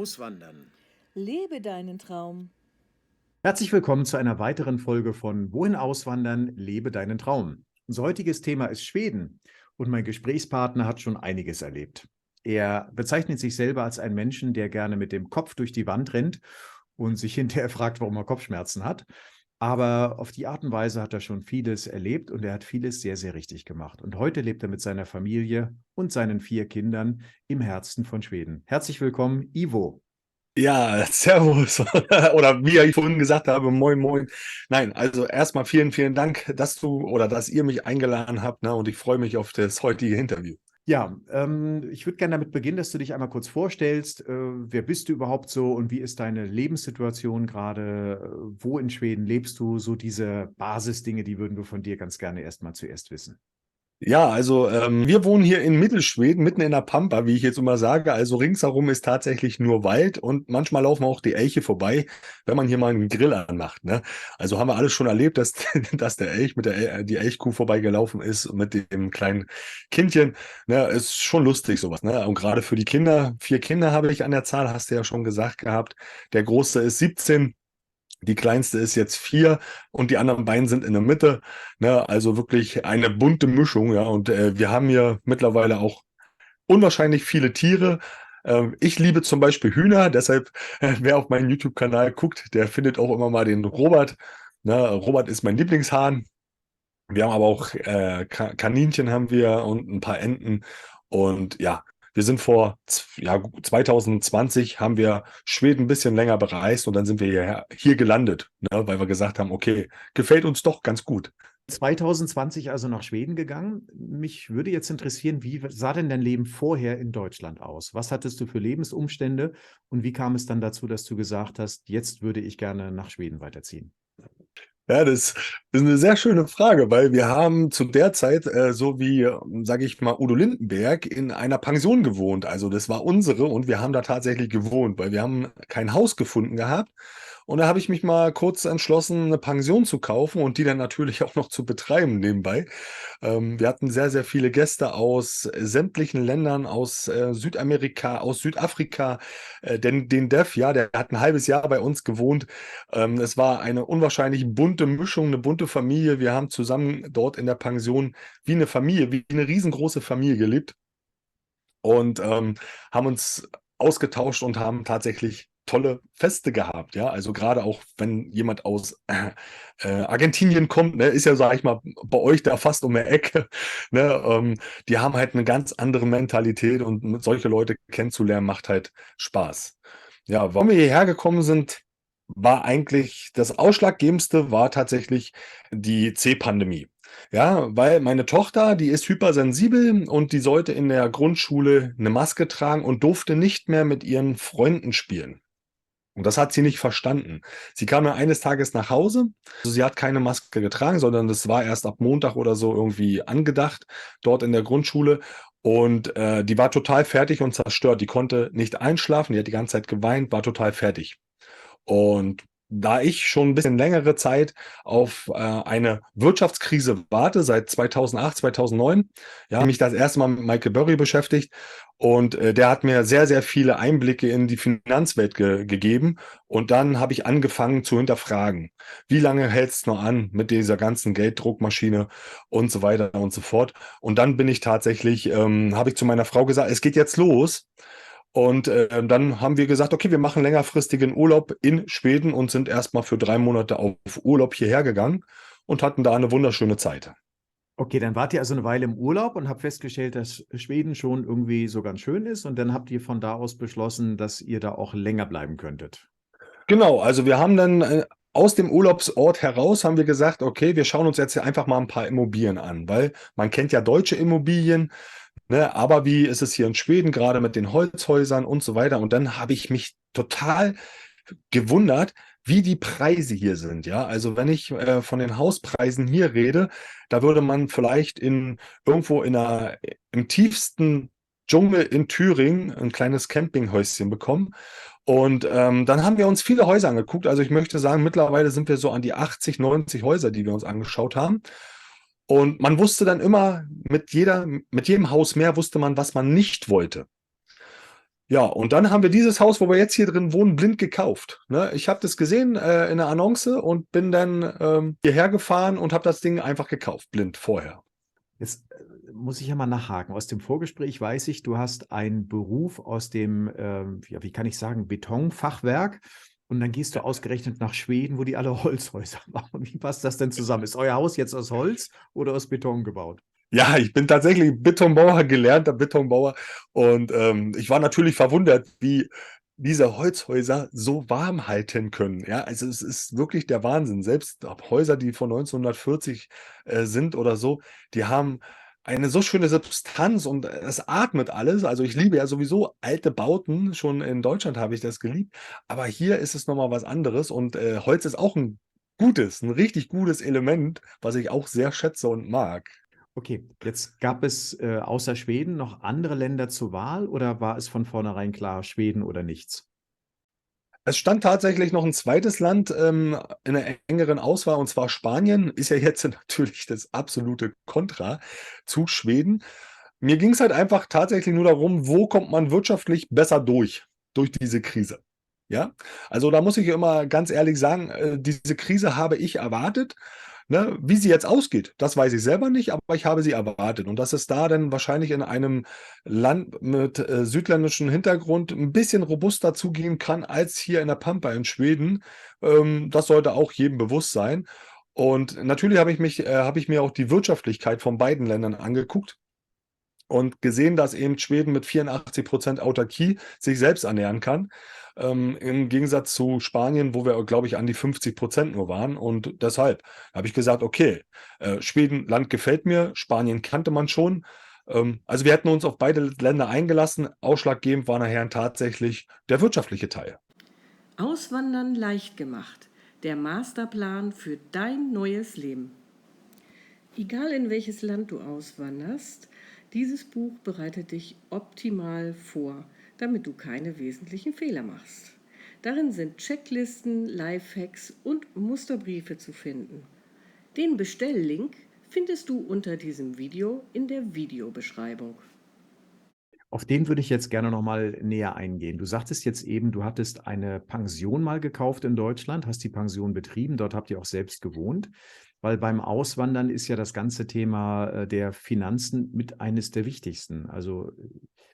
auswandern? Lebe deinen Traum. Herzlich willkommen zu einer weiteren Folge von Wohin auswandern, lebe deinen Traum. Unser heutiges Thema ist Schweden und mein Gesprächspartner hat schon einiges erlebt. Er bezeichnet sich selber als einen Menschen, der gerne mit dem Kopf durch die Wand rennt und sich hinterher fragt, warum er Kopfschmerzen hat. Aber auf die Art und Weise hat er schon vieles erlebt und er hat vieles sehr, sehr richtig gemacht. Und heute lebt er mit seiner Familie und seinen 4 Kindern im Herzen von Schweden. Herzlich willkommen, Ivo. Ja, Servus. Oder wie ich vorhin gesagt habe, moin, moin. Nein, also erstmal vielen, vielen Dank, dass ihr mich eingeladen habt, ne? Und ich freue mich auf das heutige Interview. Ja, ich würde gerne damit beginnen, dass du dich einmal kurz vorstellst. Wer bist du überhaupt so und wie ist deine Lebenssituation gerade? Wo in Schweden lebst du? So diese Basisdinge, die würden wir von dir ganz gerne erstmal zuerst wissen. Ja, also wir wohnen hier in Mittelschweden, mitten in der Pampa, wie ich jetzt immer sage. Also ringsherum ist tatsächlich nur Wald und manchmal laufen auch die Elche vorbei, wenn man hier mal einen Grill anmacht, ne? Also haben wir alles schon erlebt, dass, dass der Elch die Elchkuh vorbeigelaufen ist mit dem kleinen Kindchen. Ne? Ist schon lustig sowas, ne? Und gerade für die Kinder, 4 Kinder habe ich an der Zahl, hast du ja schon gesagt gehabt. Der Große ist 17. Die kleinste ist jetzt 4 und die anderen beiden sind in der Mitte. Ne? Also wirklich eine bunte Mischung, ja. Und wir haben hier mittlerweile auch unwahrscheinlich viele Tiere. Ich liebe zum Beispiel Hühner, deshalb, wer auf meinen YouTube-Kanal guckt, der findet auch immer mal den Robert. Ne? Robert ist mein Lieblingshahn. Wir haben aber auch Kaninchen haben wir und ein paar Enten. Und ja, wir sind ja, 2020 haben wir Schweden ein bisschen länger bereist und dann sind wir hier gelandet, ne, weil wir gesagt haben, okay, gefällt uns doch ganz gut. 2020 also nach Schweden gegangen. Mich würde jetzt interessieren, wie sah denn dein Leben vorher in Deutschland aus? Was hattest du für Lebensumstände und wie kam es dann dazu, dass du gesagt hast, jetzt würde ich gerne nach Schweden weiterziehen? Ja, das ist eine sehr schöne Frage, weil wir haben zu der Zeit, so wie, sage ich mal, Udo Lindenberg in einer Pension gewohnt. Also das war unsere und wir haben da tatsächlich gewohnt, weil wir haben kein Haus gefunden gehabt. Und da habe ich mich mal kurz entschlossen, eine Pension zu kaufen und die dann natürlich auch noch zu betreiben nebenbei. Wir hatten sehr, sehr viele Gäste aus sämtlichen Ländern, aus Südamerika, aus Südafrika. Denn den Dev, ja, der hat ein halbes Jahr bei uns gewohnt. Es war eine unwahrscheinlich bunte Mischung, eine bunte Familie. Wir haben zusammen dort in der Pension wie eine Familie, wie eine riesengroße Familie gelebt und haben uns ausgetauscht und haben tatsächlich tolle Feste gehabt, ja. Also gerade auch, wenn jemand aus Argentinien kommt, ne, ist ja, sag ich mal, bei euch da fast um die Ecke, ne, die haben halt eine ganz andere Mentalität und solche Leute kennenzulernen macht halt Spaß. Ja, warum wir hierher gekommen sind, war eigentlich das Ausschlaggebendste war tatsächlich die C-Pandemie. Ja, weil meine Tochter, die ist hypersensibel und die sollte in der Grundschule eine Maske tragen und durfte nicht mehr mit ihren Freunden spielen. Und das hat sie nicht verstanden. Sie kam dann eines Tages nach Hause. Also sie hat keine Maske getragen, sondern das war erst ab Montag oder so irgendwie angedacht, dort in der Grundschule. Und die war total fertig und zerstört. Die konnte nicht einschlafen, die hat die ganze Zeit geweint, war total fertig. Und da ich schon ein bisschen längere Zeit auf eine Wirtschaftskrise warte, seit 2008, 2009, ja, habe ich mich das erste Mal mit Michael Burry beschäftigt und der hat mir sehr, sehr viele Einblicke in die Finanzwelt gegeben und dann habe ich angefangen zu hinterfragen, wie lange hält es noch an mit dieser ganzen Gelddruckmaschine und so weiter und so fort. Und dann bin ich tatsächlich, habe ich zu meiner Frau gesagt, es geht jetzt los. Und dann haben wir gesagt, okay, wir machen längerfristigen Urlaub in Schweden und sind erstmal für 3 Monate auf Urlaub hierher gegangen und hatten da eine wunderschöne Zeit. Okay, dann wart ihr also eine Weile im Urlaub und habt festgestellt, dass Schweden schon irgendwie so ganz schön ist und dann habt ihr von da aus beschlossen, dass ihr da auch länger bleiben könntet. Genau, also wir haben dann aus dem Urlaubsort heraus haben wir gesagt, okay, wir schauen uns jetzt hier einfach mal ein paar Immobilien an, weil man kennt ja deutsche Immobilien, ne, aber wie ist es hier in Schweden, gerade mit den Holzhäusern und so weiter. Und dann habe ich mich total gewundert, wie die Preise hier sind. Ja, also wenn ich von den Hauspreisen hier rede, da würde man vielleicht irgendwo im tiefsten Dschungel in Thüringen ein kleines Campinghäuschen bekommen. Und dann haben wir uns viele Häuser angeguckt. Also ich möchte sagen, mittlerweile sind wir so an die 80, 90 Häuser, die wir uns angeschaut haben. Und man wusste dann immer, mit jedem Haus mehr wusste man, was man nicht wollte. Ja, und dann haben wir dieses Haus, wo wir jetzt hier drin wohnen, blind gekauft. Ne? Ich habe das gesehen in der Annonce und bin dann hierher gefahren und habe das Ding einfach gekauft, blind vorher. Jetzt muss ich ja mal nachhaken. Aus dem Vorgespräch weiß ich, du hast einen Beruf aus dem, ja, wie kann ich sagen, Betonfachwerk. Und dann gehst du ausgerechnet nach Schweden, wo die alle Holzhäuser bauen. Wie passt das denn zusammen? Ist euer Haus jetzt aus Holz oder aus Beton gebaut? Ja, ich bin tatsächlich Betonbauer, gelernter Betonbauer. Und ich war natürlich verwundert, wie diese Holzhäuser so warm halten können. Ja, also es ist wirklich der Wahnsinn. Selbst Häuser, die von 1940 sind oder so, die haben eine so schöne Substanz und es atmet alles. Also ich liebe ja sowieso alte Bauten. Schon in Deutschland habe ich das geliebt. Aber hier ist es nochmal was anderes. Und Holz ist auch ein richtig gutes Element, was ich auch sehr schätze und mag. Okay, jetzt gab es außer Schweden noch andere Länder zur Wahl oder war es von vornherein klar, Schweden oder nichts? Es stand tatsächlich noch ein zweites Land, in der engeren Auswahl, und zwar Spanien. Ist ja jetzt natürlich das absolute Kontra zu Schweden. Mir ging es halt einfach tatsächlich nur darum, wo kommt man wirtschaftlich besser durch diese Krise. Ja? Also, da muss ich immer ganz ehrlich sagen, diese Krise habe ich erwartet. Ne? Wie sie jetzt ausgeht, das weiß ich selber nicht, aber ich habe sie erwartet. Und dass es da dann wahrscheinlich in einem Land mit südländischem Hintergrund ein bisschen robuster zugehen kann als hier in der Pampa in Schweden, das sollte auch jedem bewusst sein. Und natürlich habe ich mir auch die Wirtschaftlichkeit von beiden Ländern angeguckt und gesehen, dass eben Schweden mit 84% Autarkie sich selbst ernähren kann. Im Gegensatz zu Spanien, wo wir, glaube ich, an die 50% nur waren. Und deshalb habe ich gesagt, okay, Schweden, Land gefällt mir, Spanien kannte man schon. Also wir hätten uns auf beide Länder eingelassen. Ausschlaggebend war nachher tatsächlich der wirtschaftliche Teil. Auswandern leicht gemacht. Der Masterplan für dein neues Leben. Egal in welches Land du auswanderst, dieses Buch bereitet dich optimal vor, damit du keine wesentlichen Fehler machst. Darin sind Checklisten, Lifehacks und Musterbriefe zu finden. Den Bestelllink findest du unter diesem Video in der Videobeschreibung. Auf den würde ich jetzt gerne noch mal näher eingehen. Du sagtest jetzt eben, du hattest eine Pension mal gekauft in Deutschland, hast die Pension betrieben, dort habt ihr auch selbst gewohnt, weil beim Auswandern ist ja das ganze Thema der Finanzen mit eines der wichtigsten. Also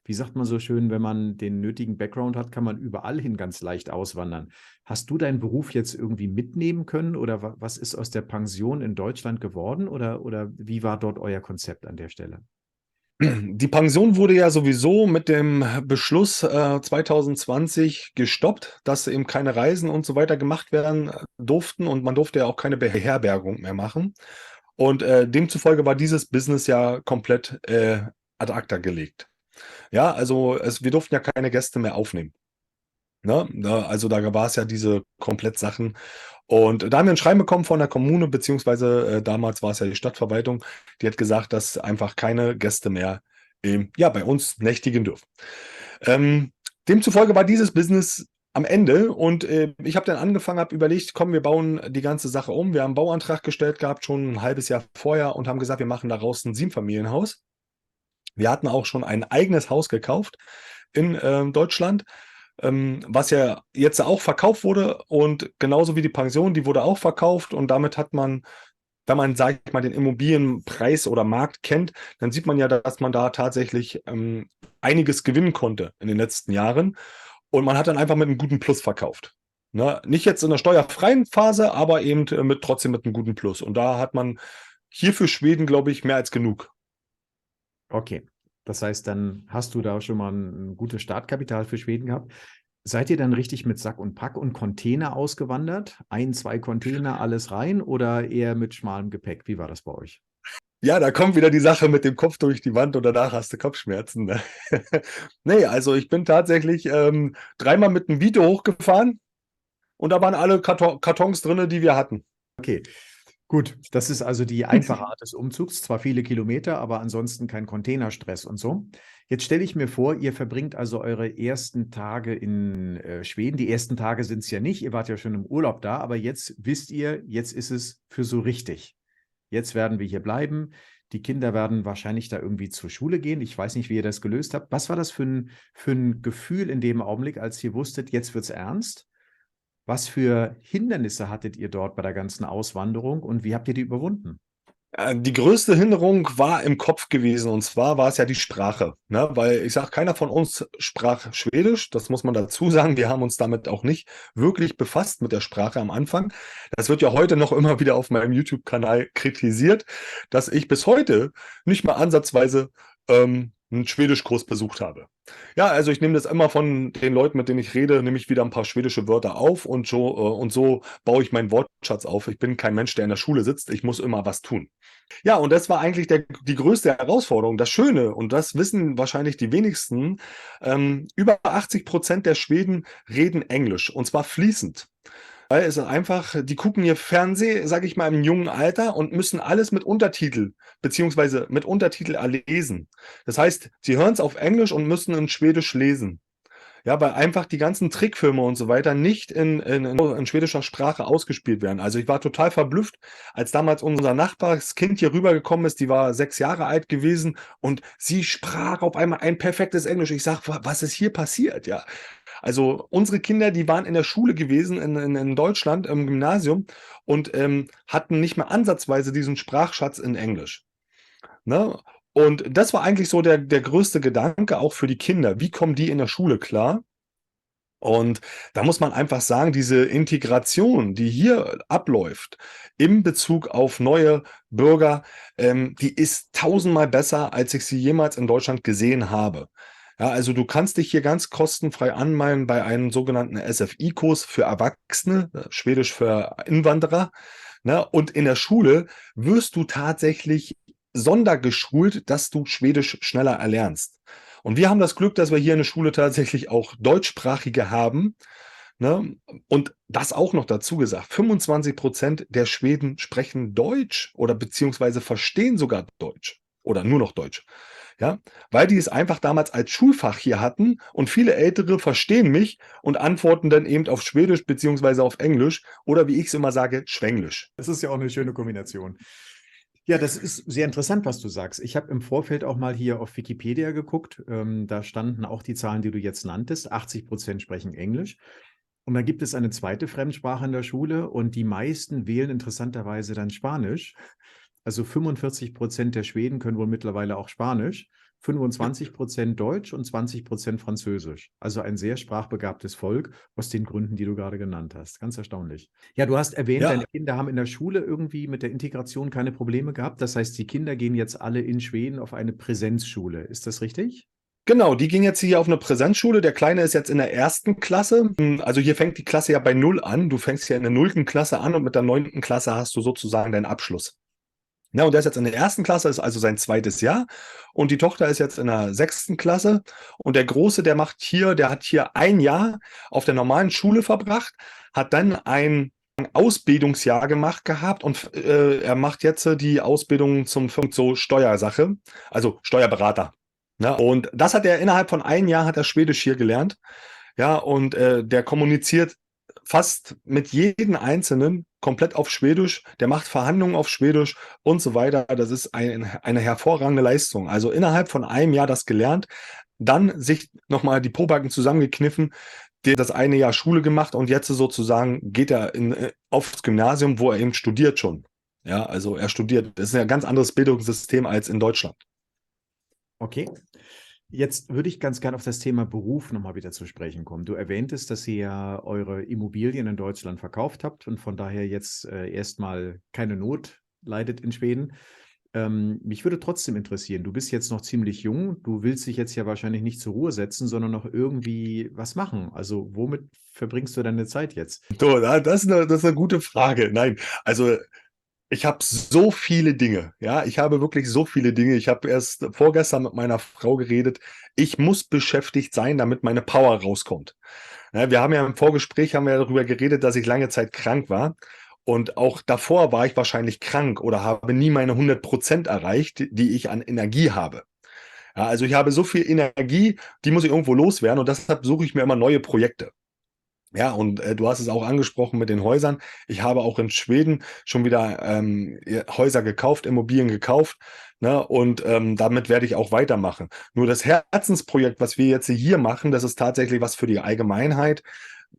wie sagt man so schön, wenn man den nötigen Background hat, kann man überall hin ganz leicht auswandern. Hast du deinen Beruf jetzt irgendwie mitnehmen können oder was ist aus der Pension in Deutschland geworden oder wie war dort euer Konzept an der Stelle? Die Pension wurde ja sowieso mit dem Beschluss 2020 gestoppt, dass eben keine Reisen und so weiter gemacht werden durften, und man durfte ja auch keine Beherbergung mehr machen. Und demzufolge war dieses Business ja komplett ad acta gelegt. Ja, also wir durften ja keine Gäste mehr aufnehmen. Ne? Also da war es ja diese Komplettsachen. Und da haben wir ein Schreiben bekommen von der Kommune, beziehungsweise damals war es ja die Stadtverwaltung, die hat gesagt, dass einfach keine Gäste mehr ja, bei uns nächtigen dürfen. Ähm, Demzufolge war dieses Business am Ende, und ich habe dann angefangen, habe überlegt, komm, wir bauen die ganze Sache um. Wir haben einen Bauantrag gestellt gehabt, schon ein halbes Jahr vorher, und haben gesagt, wir machen daraus ein Siebenfamilienhaus. Wir hatten auch schon ein eigenes Haus gekauft in Deutschland, was ja jetzt auch verkauft wurde, und genauso wie die Pension, die wurde auch verkauft, und damit hat man, wenn man, sag ich mal, den Immobilienpreis oder Markt kennt, dann sieht man ja, dass man da tatsächlich einiges gewinnen konnte in den letzten Jahren, und man hat dann einfach mit einem guten Plus verkauft. Ne? Nicht jetzt in der steuerfreien Phase, aber eben trotzdem mit einem guten Plus. Und da hat man hier für Schweden, glaube ich, mehr als genug. Okay, das heißt, dann hast du da schon mal ein gutes Startkapital für Schweden gehabt. Seid ihr dann richtig mit Sack und Pack und Container ausgewandert? Ein, zwei Container, alles rein oder eher mit schmalem Gepäck? Wie war das bei euch? Ja, da kommt wieder die Sache mit dem Kopf durch die Wand und danach hast du Kopfschmerzen. Ne? Nee, also ich bin tatsächlich dreimal mit einem Vito hochgefahren, und da waren alle Kartons drin, die wir hatten. Okay, gut. Das ist also die einfache Art des Umzugs. Zwar viele Kilometer, aber ansonsten kein Containerstress und so. Jetzt stelle ich mir vor, ihr verbringt also eure ersten Tage in Schweden. Die ersten Tage sind es ja nicht. Ihr wart ja schon im Urlaub da, aber jetzt wisst ihr, jetzt ist es für so richtig. Jetzt werden wir hier bleiben. Die Kinder werden wahrscheinlich da irgendwie zur Schule gehen. Ich weiß nicht, wie ihr das gelöst habt. Was war das für ein Gefühl in dem Augenblick, als ihr wusstet, jetzt wird's ernst? Was für Hindernisse hattet ihr dort bei der ganzen Auswanderung und wie habt ihr die überwunden? Die größte Hinderung war im Kopf gewesen, und zwar war es ja die Sprache, ne? Weil ich sage, keiner von uns sprach Schwedisch, das muss man dazu sagen. Wir haben uns damit auch nicht wirklich befasst mit der Sprache am Anfang. Das wird ja heute noch immer wieder auf meinem YouTube-Kanal kritisiert, dass ich bis heute nicht mal ansatzweise 'n Schwedischkurs besucht habe. Ja, also ich nehme das immer von den Leuten, mit denen ich rede, nehme ich wieder ein paar schwedische Wörter auf und so baue ich meinen Wortschatz auf. Ich bin kein Mensch, der in der Schule sitzt, ich muss immer was tun. Ja, und das war eigentlich die größte Herausforderung. Das Schöne, und das wissen wahrscheinlich die wenigsten, über 80% der Schweden reden Englisch, und zwar fließend. Weil es ist einfach, die gucken hier Fernseh, sage ich mal, im jungen Alter und müssen alles mit Untertitel beziehungsweise mit Untertitel lesen. Das heißt, sie hören es auf Englisch und müssen in Schwedisch lesen. Ja, weil einfach die ganzen Trickfilme und so weiter nicht in schwedischer Sprache ausgespielt werden. Also ich war total verblüfft, als damals unser Nachbarskind hier rübergekommen ist, die war 6 Jahre alt gewesen und sie sprach auf einmal ein perfektes Englisch. Ich sage, was ist hier passiert? Ja, also unsere Kinder, die waren in der Schule gewesen in Deutschland im Gymnasium und hatten nicht mehr ansatzweise diesen Sprachschatz in Englisch. Ne? Und das war eigentlich so der größte Gedanke auch für die Kinder. Wie kommen die in der Schule klar? Und da muss man einfach sagen, diese Integration, die hier abläuft in Bezug auf neue Bürger, die ist tausendmal besser, als ich sie jemals in Deutschland gesehen habe. Ja, also du kannst dich hier ganz kostenfrei anmelden bei einem sogenannten SFI-Kurs für Erwachsene, Schwedisch für Inwanderer. Ne? Und in der Schule wirst du tatsächlich sondergeschult, dass du Schwedisch schneller erlernst. Und wir haben das Glück, dass wir hier in der Schule tatsächlich auch Deutschsprachige haben. Ne? Und das auch noch dazu gesagt, 25% der Schweden sprechen Deutsch oder beziehungsweise verstehen sogar Deutsch oder nur noch Deutsch. Ja, weil die es einfach damals als Schulfach hier hatten und viele Ältere verstehen mich und antworten dann eben auf Schwedisch beziehungsweise auf Englisch oder wie ich es immer sage, Schwenglisch. Das ist ja auch eine schöne Kombination. Ja, das ist sehr interessant, was du sagst. Ich habe im Vorfeld auch mal hier auf Wikipedia geguckt. Da standen auch die Zahlen, die du jetzt nanntest. 80% sprechen Englisch. Und dann gibt es eine zweite Fremdsprache in der Schule und die meisten wählen interessanterweise dann Spanisch. Also 45% der Schweden können wohl mittlerweile auch Spanisch, 25% Deutsch und 20% Französisch. Also ein sehr sprachbegabtes Volk aus den Gründen, die du gerade genannt hast. Ganz erstaunlich. Ja, du hast erwähnt, Ja, deine Kinder haben in der Schule irgendwie mit der Integration keine Probleme gehabt. Das heißt, die Kinder gehen jetzt alle in Schweden auf eine Präsenzschule. Ist das richtig? genau, die ging jetzt hier auf eine Präsenzschule. Der Kleine ist jetzt in der ersten Klasse. Also hier fängt die Klasse ja bei Null an. Du fängst ja in der nullten Klasse an und mit der 9. Klasse hast du sozusagen deinen Abschluss. Ja, und der ist jetzt in der ersten Klasse, ist also sein zweites Jahr. Und die Tochter ist jetzt in der 6. Klasse. Und der Große, der hat hier ein Jahr auf der normalen Schule verbracht, hat dann ein Ausbildungsjahr gemacht gehabt und er macht jetzt die Ausbildung zum so Steuersache, also Steuerberater. Ja, und das hat er innerhalb von einem Jahr hat er Schwedisch hier gelernt. Ja, und der kommuniziert fast mit jedem Einzelnen komplett auf Schwedisch, der macht Verhandlungen auf Schwedisch und so weiter. Das ist eine hervorragende Leistung. Also innerhalb von einem Jahr das gelernt, dann sich nochmal die Pobacken zusammengekniffen, das eine Jahr Schule gemacht und jetzt sozusagen geht er aufs Gymnasium, wo er eben studiert schon. Ja, also er studiert. Das ist ja ein ganz anderes Bildungssystem als in Deutschland. Okay. Jetzt würde ich ganz gerne auf das Thema Beruf nochmal wieder zu sprechen kommen. Du erwähntest, dass ihr ja eure Immobilien in Deutschland verkauft habt und von daher jetzt erstmal keine Not leidet in Schweden. Mich würde trotzdem interessieren, du bist jetzt noch ziemlich jung, du willst dich jetzt ja wahrscheinlich nicht zur Ruhe setzen, sondern noch irgendwie was machen. Also womit verbringst du deine Zeit jetzt? So, das ist eine gute Frage. Nein, also ich habe so viele Dinge, ja, ich habe wirklich so viele Dinge. Ich habe erst vorgestern mit meiner Frau geredet. Ich muss beschäftigt sein, damit meine Power rauskommt. Ja, wir haben ja im Vorgespräch haben wir ja darüber geredet, dass ich lange Zeit krank war. Und auch davor war ich wahrscheinlich krank oder habe nie meine 100% erreicht, die ich an Energie habe. Ja, also ich habe so viel Energie, die muss ich irgendwo loswerden und deshalb suche ich mir immer neue Projekte. Ja, und du hast es auch angesprochen mit den Häusern. Ich habe auch in Schweden schon wieder Häuser gekauft, Immobilien gekauft, ne? Und damit werde ich auch weitermachen. Nur das Herzensprojekt, was wir jetzt hier machen, das ist tatsächlich was für die Allgemeinheit.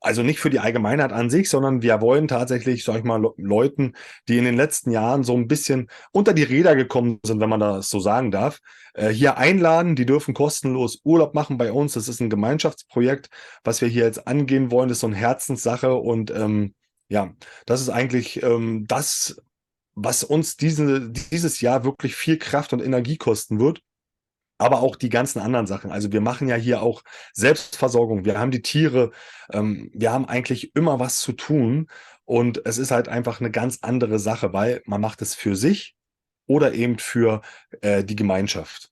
Also nicht für die Allgemeinheit an sich, sondern wir wollen tatsächlich, sag ich mal, Leuten, die in den letzten Jahren so ein bisschen unter die Räder gekommen sind, wenn man das so sagen darf, hier einladen. Die dürfen kostenlos Urlaub machen bei uns. Das ist ein Gemeinschaftsprojekt, was wir hier jetzt angehen wollen. Das ist so eine Herzenssache und ja, das ist eigentlich das, was uns dieses Jahr wirklich viel Kraft und Energie kosten wird. Aber auch die ganzen anderen Sachen. Also wir machen ja hier auch Selbstversorgung. Wir haben die Tiere. Wir haben eigentlich immer was zu tun. Und es ist halt einfach eine ganz andere Sache, weil man macht es für sich oder eben für die Gemeinschaft.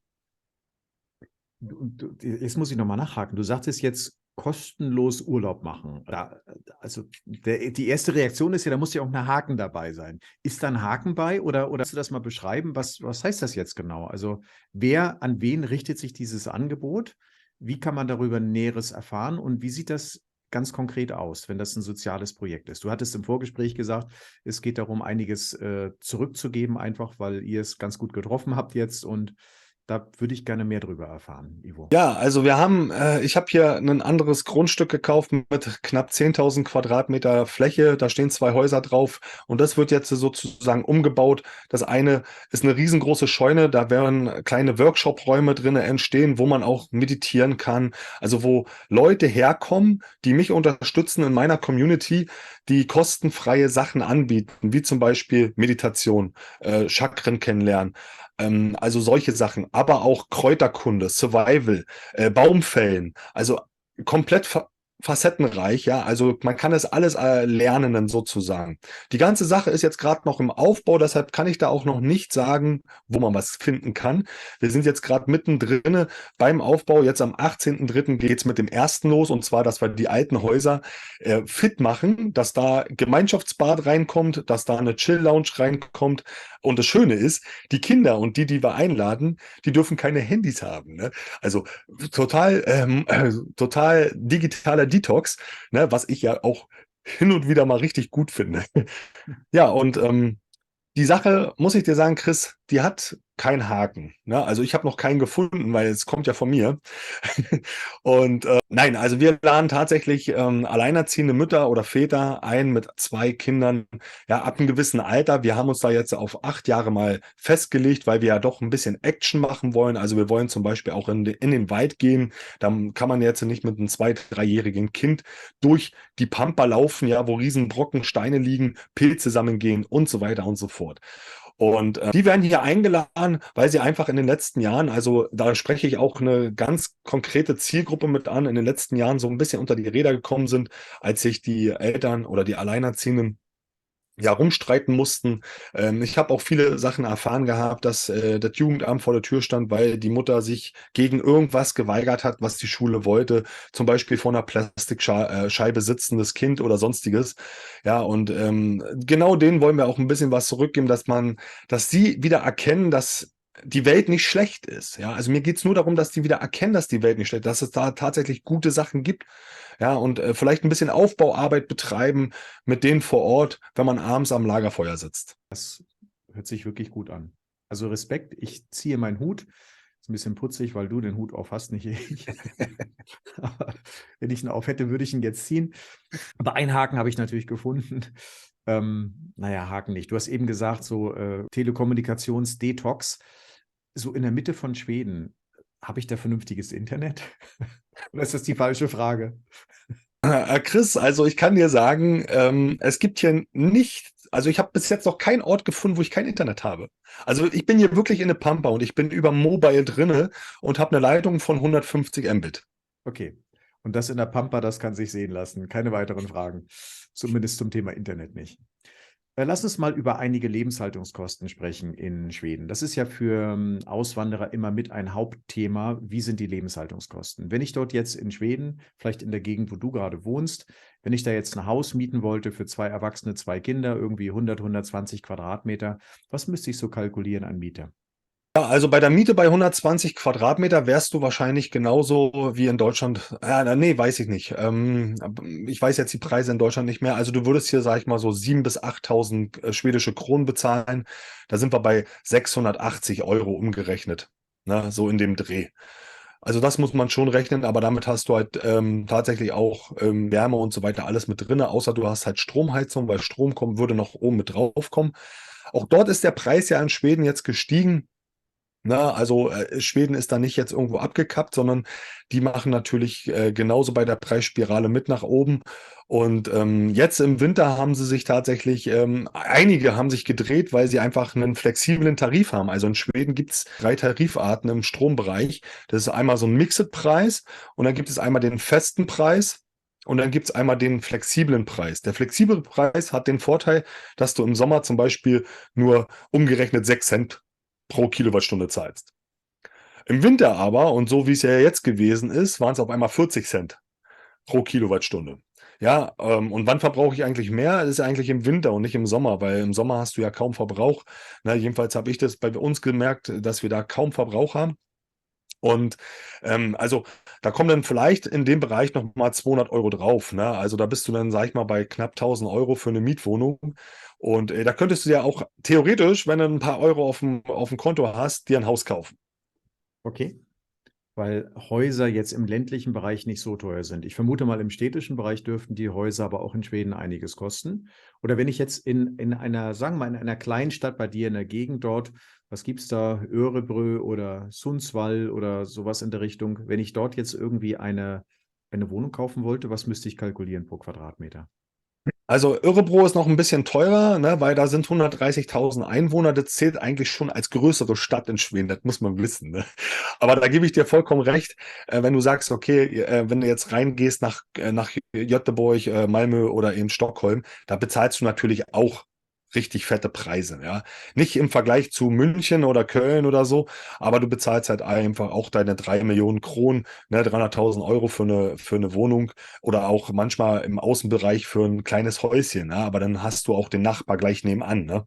Jetzt muss ich nochmal nachhaken. Du sagtest jetzt kostenlos Urlaub machen. Also die erste Reaktion ist ja, da muss ja auch ein Haken dabei sein. Ist da ein Haken bei oder kannst du das mal beschreiben? Was heißt das jetzt genau? Also an wen richtet sich dieses Angebot? Wie kann man darüber Näheres erfahren und wie sieht das ganz konkret aus, wenn das ein soziales Projekt ist? Du hattest im Vorgespräch gesagt, es geht darum, einiges zurückzugeben, einfach weil ihr es ganz gut getroffen habt jetzt und da würde ich gerne mehr drüber erfahren, Ivo. Ja, also ich habe hier ein anderes Grundstück gekauft mit knapp 10.000 Quadratmeter Fläche. Da stehen 2 Häuser drauf und das wird jetzt sozusagen umgebaut. Das eine ist eine riesengroße Scheune, da werden kleine Workshop-Räume drin entstehen, wo man auch meditieren kann. Also wo Leute herkommen, die mich unterstützen in meiner Community, die kostenfreie Sachen anbieten, wie zum Beispiel Meditation, Chakren kennenlernen. Also solche Sachen, aber auch Kräuterkunde, Survival, Baumfällen, also komplett facettenreich, ja. Also man kann es alles lernen dann sozusagen. Die ganze Sache ist jetzt gerade noch im Aufbau, deshalb kann ich da auch noch nicht sagen, wo man was finden kann. Wir sind jetzt gerade mittendrin beim Aufbau. Jetzt am 18.03. geht es mit dem ersten los, und zwar, dass wir die alten Häuser fit machen, dass da Gemeinschaftsbad reinkommt, dass da eine Chill-Lounge reinkommt. Und das Schöne ist, die Kinder und die wir einladen, die dürfen keine Handys haben. Ne? Also total digitaler Detox, ne? Was ich ja auch hin und wieder mal richtig gut finde. Ja, und die Sache, muss ich dir sagen, Chris, die hat keinen Haken. Ne? Also ich habe noch keinen gefunden, weil es kommt ja von mir. Und nein, also wir laden tatsächlich alleinerziehende Mütter oder Väter ein mit 2 Kindern, ja, ab einem gewissen Alter. Wir haben uns da jetzt auf 8 Jahre mal festgelegt, weil wir ja doch ein bisschen Action machen wollen. Also wir wollen zum Beispiel auch in den Wald gehen. Da kann man jetzt nicht mit einem 2-, 3-jährigen Kind durch die Pampa laufen, ja, wo riesen Brocken Steine liegen, Pilze sammeln gehen und so weiter und so fort. Und die werden hier eingeladen, weil sie einfach in den letzten Jahren, also da spreche ich auch eine ganz konkrete Zielgruppe mit an, in den letzten Jahren so ein bisschen unter die Räder gekommen sind, als sich die Eltern oder die Alleinerziehenden ja rumstreiten mussten. Ich habe auch viele Sachen erfahren gehabt, dass das Jugendamt vor der Tür stand, weil die Mutter sich gegen irgendwas geweigert hat, was die Schule wollte. Zum Beispiel vor einer Plastikscheibe sitzendes Kind oder sonstiges. Ja, und genau denen wollen wir auch ein bisschen was zurückgeben, dass sie wieder erkennen, dass die Welt nicht schlecht ist. Ja, also mir geht's nur darum, dass die wieder erkennen, dass die Welt nicht schlecht ist, dass es da tatsächlich gute Sachen gibt. Ja, und vielleicht ein bisschen Aufbauarbeit betreiben mit denen vor Ort, wenn man abends am Lagerfeuer sitzt. Das hört sich wirklich gut an. Also Respekt, ich ziehe meinen Hut. Ist ein bisschen putzig, weil du den Hut auf hast, nicht ich. Aber wenn ich ihn auf hätte, würde ich ihn jetzt ziehen. Aber einen Haken habe ich natürlich gefunden. Naja, Haken nicht. Du hast eben gesagt, so Telekommunikations-Detox. So in der Mitte von Schweden, habe ich da vernünftiges Internet? Oder ist das die falsche Frage? Chris, also ich kann dir sagen, es gibt hier nicht, also ich habe bis jetzt noch keinen Ort gefunden, wo ich kein Internet habe. Also ich bin hier wirklich in der Pampa und ich bin über Mobile drinne und habe eine Leitung von 150 Mbit. Okay. Und das in der Pampa, das kann sich sehen lassen. Keine weiteren Fragen. Zumindest zum Thema Internet nicht. Lass uns mal über einige Lebenshaltungskosten sprechen in Schweden. Das ist ja für Auswanderer immer mit ein Hauptthema. Wie sind die Lebenshaltungskosten? Wenn ich dort jetzt in Schweden, vielleicht in der Gegend, wo du gerade wohnst, wenn ich da jetzt ein Haus mieten wollte für 2 Erwachsene, 2 Kinder, irgendwie 100, 120 Quadratmeter, was müsste ich so kalkulieren an Miete? Ja, also bei der Miete bei 120 Quadratmeter wärst du wahrscheinlich genauso wie in Deutschland. Ja, nee, weiß ich nicht. Ich weiß jetzt die Preise in Deutschland nicht mehr. Also du würdest hier, sag ich mal, so 7.000 bis 8.000 schwedische Kronen bezahlen. Da sind wir bei 680 Euro umgerechnet. Ne, so in dem Dreh. Also das muss man schon rechnen, aber damit hast du halt tatsächlich auch Wärme und so weiter alles mit drinne, außer du hast halt Stromheizung, weil Strom kommen würde noch oben mit drauf kommen. Auch dort ist der Preis ja in Schweden jetzt gestiegen. Na, also Schweden ist da nicht jetzt irgendwo abgekappt, sondern die machen natürlich genauso bei der Preisspirale mit nach oben. Und jetzt im Winter haben sie sich tatsächlich, einige haben sich gedreht, weil sie einfach einen flexiblen Tarif haben. Also in Schweden gibt es 3 Tarifarten im Strombereich. Das ist einmal so ein Mixed-Preis und dann gibt es einmal den festen Preis. Und dann gibt es einmal den flexiblen Preis. Der flexible Preis hat den Vorteil, dass du im Sommer zum Beispiel nur umgerechnet 6 Cent pro Kilowattstunde zahlst. Im Winter aber, und so wie es ja jetzt gewesen ist, waren es auf einmal 40 Cent pro Kilowattstunde. Ja, und wann verbrauche ich eigentlich mehr? Das ist ja eigentlich im Winter und nicht im Sommer, weil im Sommer hast du ja kaum Verbrauch. Na, jedenfalls habe ich das bei uns gemerkt, dass wir da kaum Verbrauch haben. Und also da kommen dann vielleicht in dem Bereich nochmal 200 Euro drauf. Ne? Also da bist du dann, sag ich mal, bei knapp 1.000 Euro für eine Mietwohnung. Und da könntest du ja auch theoretisch, wenn du ein paar Euro auf dem Konto hast, dir ein Haus kaufen. Okay. Weil Häuser jetzt im ländlichen Bereich nicht so teuer sind. Ich vermute mal, im städtischen Bereich dürften die Häuser aber auch in Schweden einiges kosten. Oder wenn ich jetzt in einer, sagen wir mal, in einer kleinen Stadt bei dir in der Gegend dort, was gibt es da, Örebro oder Sundsvall oder sowas in der Richtung, wenn ich dort jetzt irgendwie eine Wohnung kaufen wollte, was müsste ich kalkulieren pro Quadratmeter? Also Örebro ist noch ein bisschen teurer, ne, weil da sind 130.000 Einwohner. Das zählt eigentlich schon als größere Stadt in Schweden, das muss man wissen. Ne? Aber da gebe ich dir vollkommen recht, wenn du sagst, okay, wenn du jetzt reingehst nach Göteborg, Malmö oder eben Stockholm, da bezahlst du natürlich auch richtig fette Preise. Ja? Nicht im Vergleich zu München oder Köln oder so, aber du bezahlst halt einfach auch deine 3 Millionen Kronen, ne, 300.000 Euro für eine Wohnung oder auch manchmal im Außenbereich für ein kleines Häuschen, ne? Aber dann hast du auch den Nachbar gleich nebenan. Ne?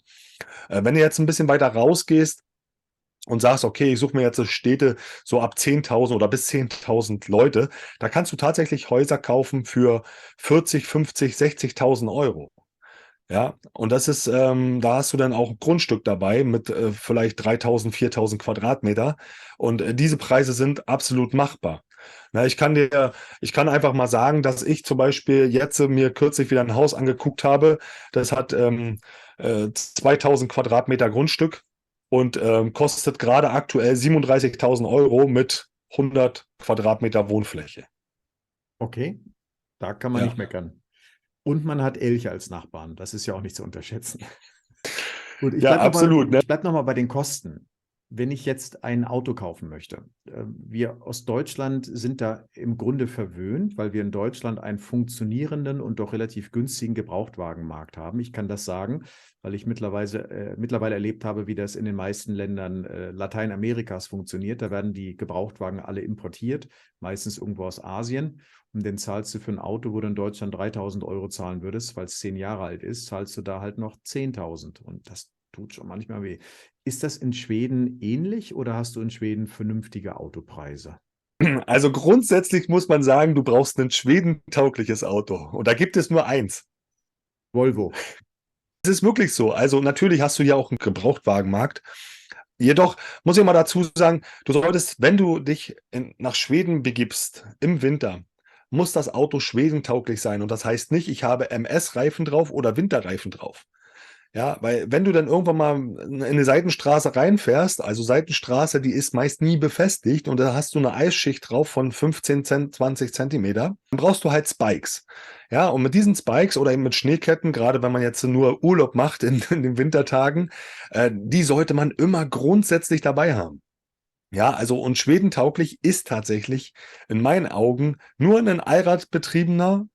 Wenn du jetzt ein bisschen weiter rausgehst und sagst, okay, ich suche mir jetzt so Städte so ab 10.000 oder bis 10.000 Leute, da kannst du tatsächlich Häuser kaufen für 40, 50, 60.000 Euro. Ja, und das ist, da hast du dann auch ein Grundstück dabei mit vielleicht 3.000, 4.000 Quadratmeter. Und diese Preise sind absolut machbar. Na, ich kann einfach mal sagen, dass ich zum Beispiel jetzt mir kürzlich wieder ein Haus angeguckt habe. Das hat 2.000 Quadratmeter Grundstück und kostet gerade aktuell 37.000 Euro mit 100 Quadratmeter Wohnfläche. Okay, da kann man Ja. nicht meckern. Und man hat Elche als Nachbarn. Das ist ja auch nicht zu unterschätzen. Gut, Ja, absolut. Ne? ich bleib noch mal bei den Kosten. Wenn ich jetzt ein Auto kaufen möchte, wir aus Deutschland sind da im Grunde verwöhnt, weil wir in Deutschland einen funktionierenden und doch relativ günstigen Gebrauchtwagenmarkt haben. Ich kann das sagen, weil ich mittlerweile erlebt habe, wie das in den meisten Ländern Lateinamerikas funktioniert. Da werden die Gebrauchtwagen alle importiert, meistens irgendwo aus Asien. Und dann zahlst du für ein Auto, wo du in Deutschland 3.000 Euro zahlen würdest, weil es 10 Jahre alt ist, zahlst du da halt noch 10.000. Und das tut schon manchmal weh. Ist das in Schweden ähnlich oder hast du in Schweden vernünftige Autopreise? Also grundsätzlich muss man sagen, du brauchst ein schwedentaugliches Auto. Und da gibt es nur eins. Volvo. Es ist wirklich so. Also natürlich hast du ja auch einen Gebrauchtwagenmarkt. Jedoch muss ich mal dazu sagen, du solltest, wenn du dich nach Schweden begibst im Winter, muss das Auto schwedentauglich sein. Und das heißt nicht, ich habe MS-Reifen drauf oder Winterreifen drauf. Ja, weil wenn du dann irgendwann mal in eine Seitenstraße reinfährst, also Seitenstraße, die ist meist nie befestigt und da hast du eine Eisschicht drauf von 15 20 Zentimeter, dann brauchst du halt Spikes. Ja, und mit diesen Spikes oder eben mit Schneeketten, gerade wenn man jetzt nur Urlaub macht in den Wintertagen, die sollte man immer grundsätzlich dabei haben. Ja, also und schwedentauglich ist tatsächlich in meinen Augen nur ein Allradbetriebener,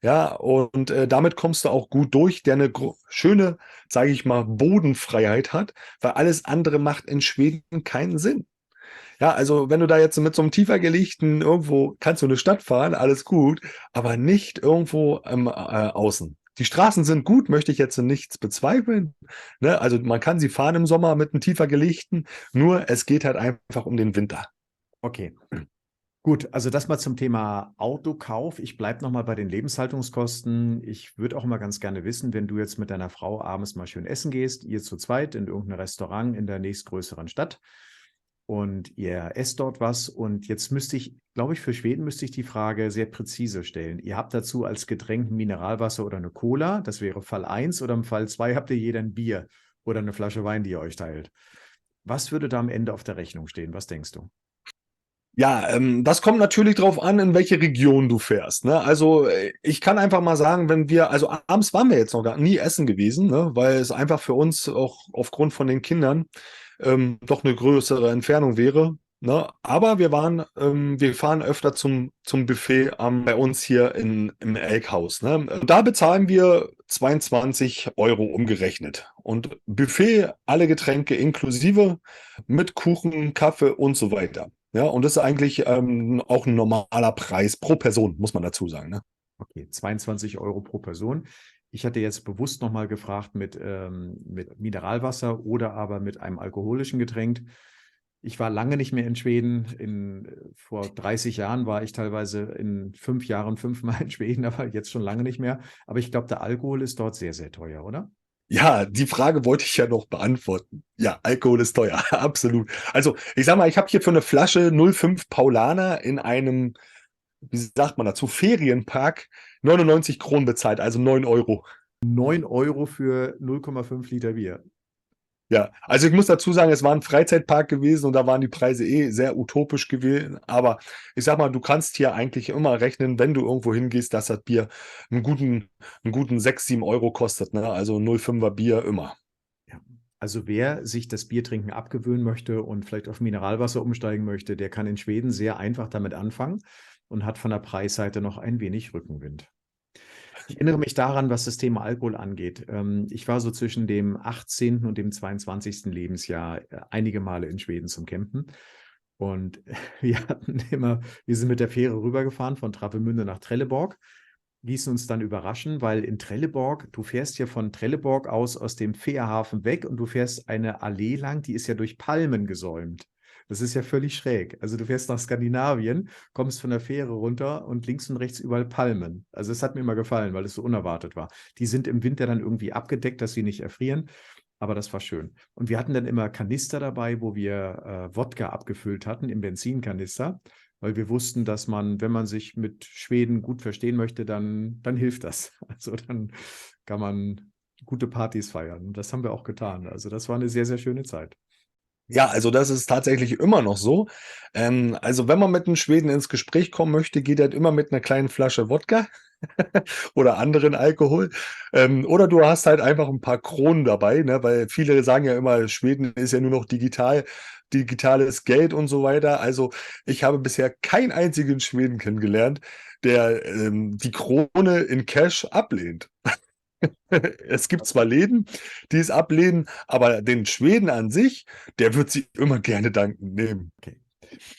ja, und damit kommst du auch gut durch, der eine schöne, sage ich mal, Bodenfreiheit hat, weil alles andere macht in Schweden keinen Sinn. Ja, also wenn du da jetzt mit so einem tiefer gelegten irgendwo kannst du eine Stadt fahren, alles gut, aber nicht irgendwo außen. Die Straßen sind gut, möchte ich jetzt nichts bezweifeln. Ne? Also man kann sie fahren im Sommer mit einem tiefer gelegten, nur es geht halt einfach um den Winter. Okay. Gut, also das mal zum Thema Autokauf. Ich bleibe nochmal bei den Lebenshaltungskosten. Ich würde auch mal ganz gerne wissen, wenn du jetzt mit deiner Frau abends mal schön essen gehst, ihr zu zweit in irgendein Restaurant in der nächstgrößeren Stadt und ihr esst dort was. Und jetzt müsste ich, glaube ich, für Schweden müsste ich die Frage sehr präzise stellen. Ihr habt dazu als Getränk ein Mineralwasser oder eine Cola, das wäre Fall 1, oder im Fall 2 habt ihr jeder ein Bier oder eine Flasche Wein, die ihr euch teilt. Was würde da am Ende auf der Rechnung stehen? Was denkst du? Ja, das kommt natürlich drauf an, in welche Region du fährst. Ne? Also ich kann einfach mal sagen, also abends waren wir jetzt noch gar nie essen gewesen, ne? Weil es einfach für uns auch aufgrund von den Kindern doch eine größere Entfernung wäre. Ne? Aber wir fahren öfter zum Buffet bei uns hier im Elkhaus. Ne? Und da bezahlen wir 22 € umgerechnet. Und Buffet, alle Getränke inklusive, mit Kuchen, Kaffee und so weiter. Ja, und das ist eigentlich auch ein normaler Preis pro Person, muss man dazu sagen. Ne? Okay, 22 € pro Person. Ich hatte jetzt bewusst nochmal gefragt mit Mineralwasser oder aber mit einem alkoholischen Getränk. Ich war lange nicht mehr in Schweden. Vor 30 Jahren war ich teilweise in 5 Jahren 5-mal in Schweden, aber jetzt schon lange nicht mehr. Aber ich glaube, der Alkohol ist dort sehr, sehr teuer, oder? Ja, die Frage wollte ich ja noch beantworten. Ja, Alkohol ist teuer, absolut. Also, ich sag mal, ich habe hier für eine Flasche 0,5 Paulaner in einem, wie sagt man dazu, Ferienpark 99 Kronen bezahlt, also 9 €. 9 € für 0,5 Liter Bier. Ja, also ich muss dazu sagen, es war ein Freizeitpark gewesen und da waren die Preise sehr utopisch gewesen. Aber ich sag mal, du kannst hier eigentlich immer rechnen, wenn du irgendwo hingehst, dass das Bier einen guten 6, 7 € kostet. Ne? Also 0,5er Bier immer. Ja. Also wer sich das Biertrinken abgewöhnen möchte und vielleicht auf Mineralwasser umsteigen möchte, der kann in Schweden sehr einfach damit anfangen und hat von der Preisseite noch ein wenig Rückenwind. Ich erinnere mich daran, was das Thema Alkohol angeht. Ich war so zwischen dem 18. und dem 22. Lebensjahr einige Male in Schweden zum Campen. Und wir sind mit der Fähre rübergefahren von Travemünde nach Trelleborg, ließen uns dann überraschen, weil in Trelleborg, du fährst ja von Trelleborg aus dem Fährhafen weg und du fährst eine Allee lang, die ist ja durch Palmen gesäumt. Das ist ja völlig schräg. Also du fährst nach Skandinavien, kommst von der Fähre runter und links und rechts überall Palmen. Also es hat mir immer gefallen, weil es so unerwartet war. Die sind im Winter dann irgendwie abgedeckt, dass sie nicht erfrieren. Aber das war schön. Und wir hatten dann immer Kanister dabei, wo wir Wodka abgefüllt hatten im Benzinkanister, weil wir wussten, dass man, wenn man sich mit Schweden gut verstehen möchte, dann hilft das. Also dann kann man gute Partys feiern. Und das haben wir auch getan. Also das war eine sehr, sehr schöne Zeit. Ja, also das ist tatsächlich immer noch so. Also wenn man mit einem Schweden ins Gespräch kommen möchte, geht er immer mit einer kleinen Flasche Wodka oder anderen Alkohol. Oder du hast halt einfach ein paar Kronen dabei, ne? Weil viele sagen ja immer, Schweden ist ja nur noch digital, digitales Geld und so weiter. Also ich habe bisher keinen einzigen Schweden kennengelernt, der die Krone in Cash ablehnt. Es gibt zwar Läden, die es ablehnen, aber den Schweden an sich, der wird sie immer gerne dankend nehmen. Okay.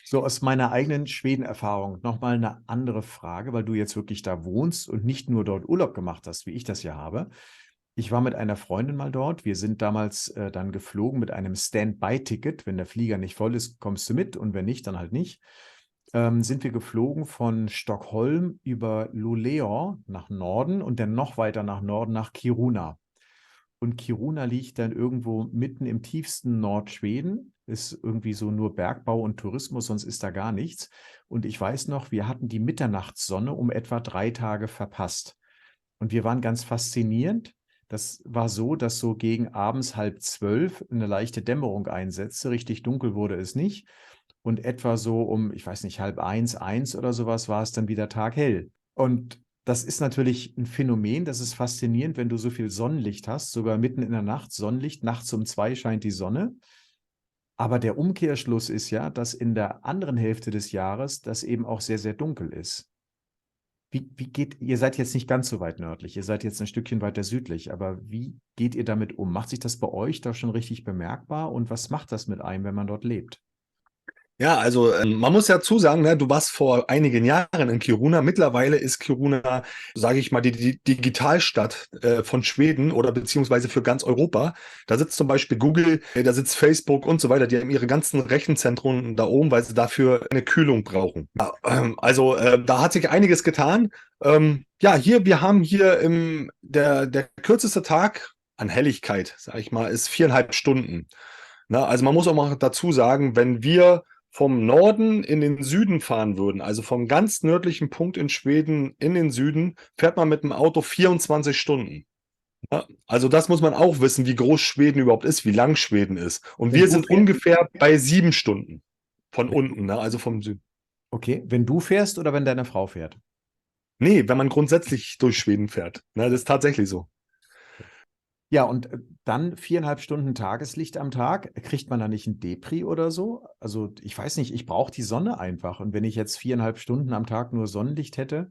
So, aus meiner eigenen Schweden-Erfahrung nochmal eine andere Frage, weil du jetzt wirklich da wohnst und nicht nur dort Urlaub gemacht hast, wie ich das ja habe. Ich war mit einer Freundin mal dort. Wir sind damals dann geflogen mit einem Standby-Ticket. Wenn der Flieger nicht voll ist, kommst du mit und wenn nicht, dann halt nicht. Sind wir geflogen von Stockholm über Luleå nach Norden und dann noch weiter nach Norden nach Kiruna. Und Kiruna liegt dann irgendwo mitten im tiefsten Nordschweden, ist irgendwie so nur Bergbau und Tourismus, sonst ist da gar nichts. Und ich weiß noch, wir hatten die Mitternachtssonne um etwa 3 Tage verpasst. Und wir waren ganz faszinierend. Das war so, dass so gegen abends 11:30 eine leichte Dämmerung einsetzte. Richtig dunkel wurde es nicht. Und etwa so um, ich weiß nicht, 12:30, 1 oder sowas war es dann wieder taghell. Und das ist natürlich ein Phänomen, das ist faszinierend, wenn du so viel Sonnenlicht hast, sogar mitten in der Nacht Sonnenlicht, nachts um 2 scheint die Sonne. Aber der Umkehrschluss ist ja, dass in der anderen Hälfte des Jahres das eben auch sehr, sehr dunkel ist. Ihr seid jetzt nicht ganz so weit nördlich, ihr seid jetzt ein Stückchen weiter südlich, aber wie geht ihr damit um? Macht sich das bei euch da schon richtig bemerkbar und was macht das mit einem, wenn man dort lebt? Ja, also man muss ja dazu sagen, ne, du warst vor einigen Jahren in Kiruna. Mittlerweile ist Kiruna, sage ich mal, die Digitalstadt von Schweden oder beziehungsweise für ganz Europa. Da sitzt zum Beispiel Google, da sitzt Facebook und so weiter. Die haben ihre ganzen Rechenzentren da oben, weil sie dafür eine Kühlung brauchen. Ja, also da hat sich einiges getan. Ja, wir haben hier der kürzeste Tag an Helligkeit, sage ich mal, ist 4,5 Stunden. Na, also man muss auch mal dazu sagen, wenn wir vom Norden in den Süden fahren würden, also vom ganz nördlichen Punkt in Schweden in den Süden, fährt man mit dem Auto 24 Stunden. Ja, also das muss man auch wissen, wie groß Schweden überhaupt ist, wie lang Schweden ist. Und Wenn wir du sind fährst, ungefähr bei 7 Stunden von wenn du, unten, ne? Also vom Süden. okay, wenn du fährst oder wenn deine Frau fährt? Nee, wenn man grundsätzlich durch Schweden fährt. Ne? Das ist tatsächlich so. Ja, und dann 4,5 Stunden Tageslicht am Tag. Kriegt man da nicht ein Depri oder so? Also ich weiß nicht, ich brauche die Sonne einfach. Und wenn ich jetzt 4,5 Stunden am Tag nur Sonnenlicht hätte,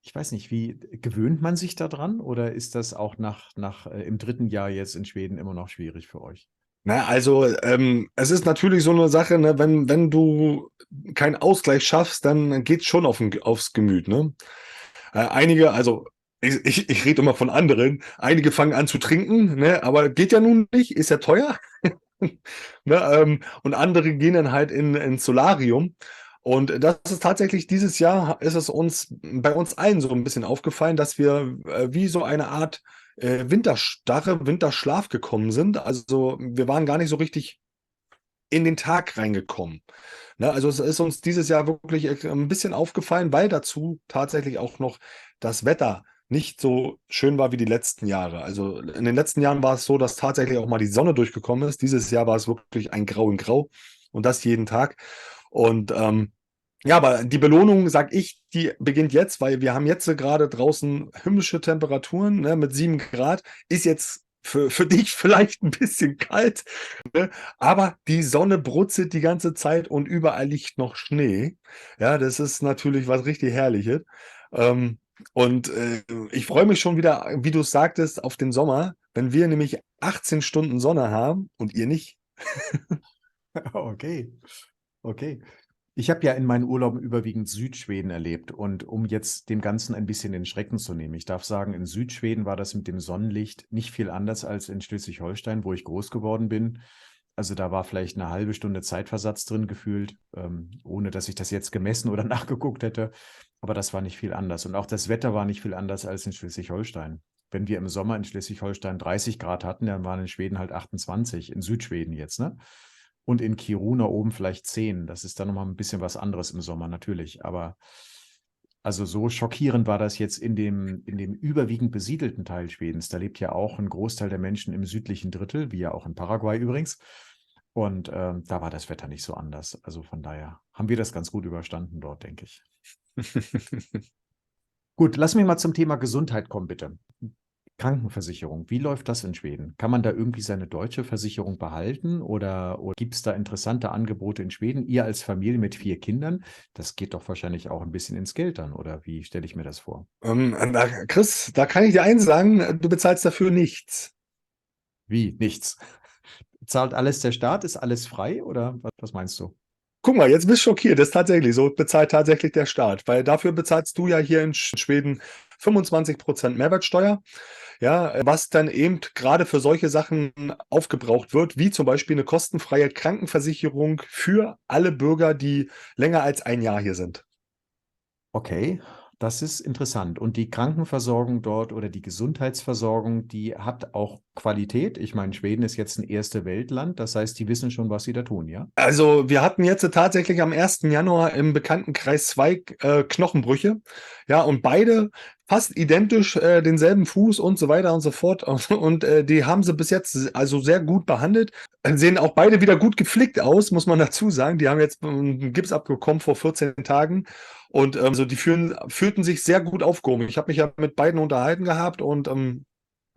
ich weiß nicht, wie gewöhnt man sich da dran? Oder ist das auch im dritten Jahr jetzt in Schweden immer noch schwierig für euch? Na, also es ist natürlich so eine Sache, ne, wenn du keinen Ausgleich schaffst, dann geht's schon aufs Gemüt, ne? Einige, also ich rede immer von anderen, einige fangen an zu trinken, ne, aber geht ja nun nicht, ist ja teuer. Ne, und andere gehen dann halt ins Solarium. Und das ist tatsächlich dieses Jahr, ist es uns bei uns allen so ein bisschen aufgefallen, dass wir wie so eine Art Winterstarre, Winterschlaf gekommen sind. Also wir waren gar nicht so richtig in den Tag reingekommen. Ne, also es ist uns dieses Jahr wirklich ein bisschen aufgefallen, weil dazu tatsächlich auch noch das Wetter nicht so schön war wie die letzten Jahre. Also in den letzten Jahren war es so, dass tatsächlich auch mal die Sonne durchgekommen ist. Dieses Jahr war es wirklich ein Grau in Grau und das jeden Tag. Und ja, aber die Belohnung, sag ich, die beginnt jetzt, weil wir haben jetzt gerade draußen himmlische Temperaturen, ne, mit 7 Grad. Ist jetzt für dich vielleicht ein bisschen kalt, ne? Aber die Sonne brutzelt die ganze Zeit und überall liegt noch Schnee. Ja, das ist natürlich was richtig Herrliches. Ähm, und ich freue mich schon wieder, wie du es sagtest, auf den Sommer, wenn wir nämlich 18 Stunden Sonne haben und ihr nicht. Okay, okay. Ich habe ja in meinen Urlauben überwiegend Südschweden erlebt und um jetzt dem Ganzen ein bisschen den Schrecken zu nehmen, ich darf sagen, in Südschweden war das mit dem Sonnenlicht nicht viel anders als in Schleswig-Holstein, wo ich groß geworden bin. Also da war vielleicht eine halbe Stunde Zeitversatz drin gefühlt, ohne dass ich das jetzt gemessen oder nachgeguckt hätte. Aber das war nicht viel anders. Und auch das Wetter war nicht viel anders als in Schleswig-Holstein. Wenn wir im Sommer in Schleswig-Holstein 30 Grad hatten, dann waren in Schweden halt 28, in Südschweden jetzt, ne? Und in Kiruna oben vielleicht 10. Das ist dann nochmal ein bisschen was anderes im Sommer, natürlich. Aber also so schockierend war das jetzt in dem überwiegend besiedelten Teil Schwedens. Da lebt ja auch ein Großteil der Menschen im südlichen Drittel, wie ja auch in Paraguay übrigens. Und da war das Wetter nicht so anders. Also von daher haben wir das ganz gut überstanden dort, denke ich. Gut, lass mich mal zum Thema Gesundheit kommen, bitte. Krankenversicherung, wie läuft das in Schweden? Kann man da irgendwie seine deutsche Versicherung behalten oder gibt es da interessante Angebote in Schweden? Ihr als Familie mit 4 Kindern, das geht doch wahrscheinlich auch ein bisschen ins Geld dann, oder wie stelle ich mir das vor? Chris, da kann ich dir eins sagen, du bezahlst dafür nichts. Wie? Nichts. Zahlt alles der Staat? Ist alles frei oder was meinst du? Guck mal, jetzt bist du schockiert. Das ist tatsächlich so. Bezahlt tatsächlich der Staat. Weil dafür bezahlst du ja hier in Schweden 25% Mehrwertsteuer. Ja, was dann eben gerade für solche Sachen aufgebraucht wird, wie zum Beispiel eine kostenfreie Krankenversicherung für alle Bürger, die länger als ein Jahr hier sind. Okay, das ist interessant. Und die Krankenversorgung dort oder die Gesundheitsversorgung, die hat auch Qualität. Ich meine, Schweden ist jetzt ein erste Weltland, das heißt, die wissen schon, was sie da tun, ja? Also wir hatten jetzt tatsächlich am 1. Januar im Bekanntenkreis 2 Knochenbrüche. Ja, und beide fast identisch, denselben Fuß und so weiter und so fort. Und die haben sie bis jetzt also sehr gut behandelt. Sehen auch beide wieder gut gepflegt aus, muss man dazu sagen. Die haben jetzt einen Gips abbekommen vor 14 Tagen. Und so die fühlten sich sehr gut aufgehoben. Ich habe mich ja mit beiden unterhalten gehabt und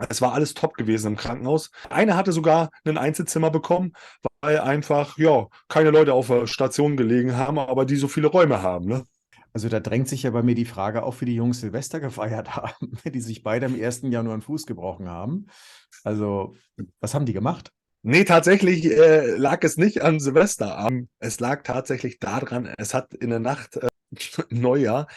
es war alles top gewesen im Krankenhaus. Eine hatte sogar ein Einzelzimmer bekommen, weil einfach, ja, keine Leute auf der Station gelegen haben, aber die so viele Räume haben, ne? Also da drängt sich ja bei mir die Frage auf, wie die Jungs Silvester gefeiert haben, wenn die sich beide im ersten Jahr nur einen Fuß gebrochen haben. Also, was haben die gemacht? Nee, tatsächlich lag es nicht an Silvesterabend. Es lag tatsächlich daran, es hat in der Nacht Neujahr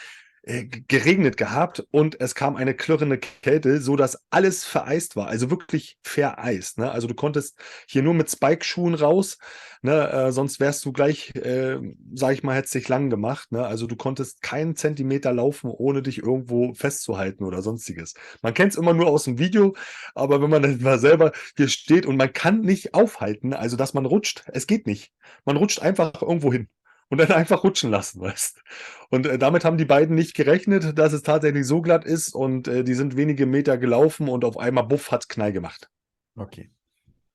geregnet gehabt und es kam eine klirrende Kälte, so dass alles vereist war, also wirklich vereist, ne? Also du konntest hier nur mit Spike-Schuhen raus, ne? Sonst wärst du gleich, sage ich mal, hättest dich lang gemacht, ne? Also du konntest keinen Zentimeter laufen, ohne dich irgendwo festzuhalten oder sonstiges. Man kennt es immer nur aus dem Video, aber wenn man dann mal selber hier steht und man kann nicht aufhalten, also dass man rutscht, es geht nicht. Man rutscht einfach irgendwo hin und dann einfach rutschen lassen, weißt. Und damit haben die beiden nicht gerechnet, dass es tatsächlich so glatt ist und die sind wenige Meter gelaufen und auf einmal, buff, hat's Knall gemacht. Okay.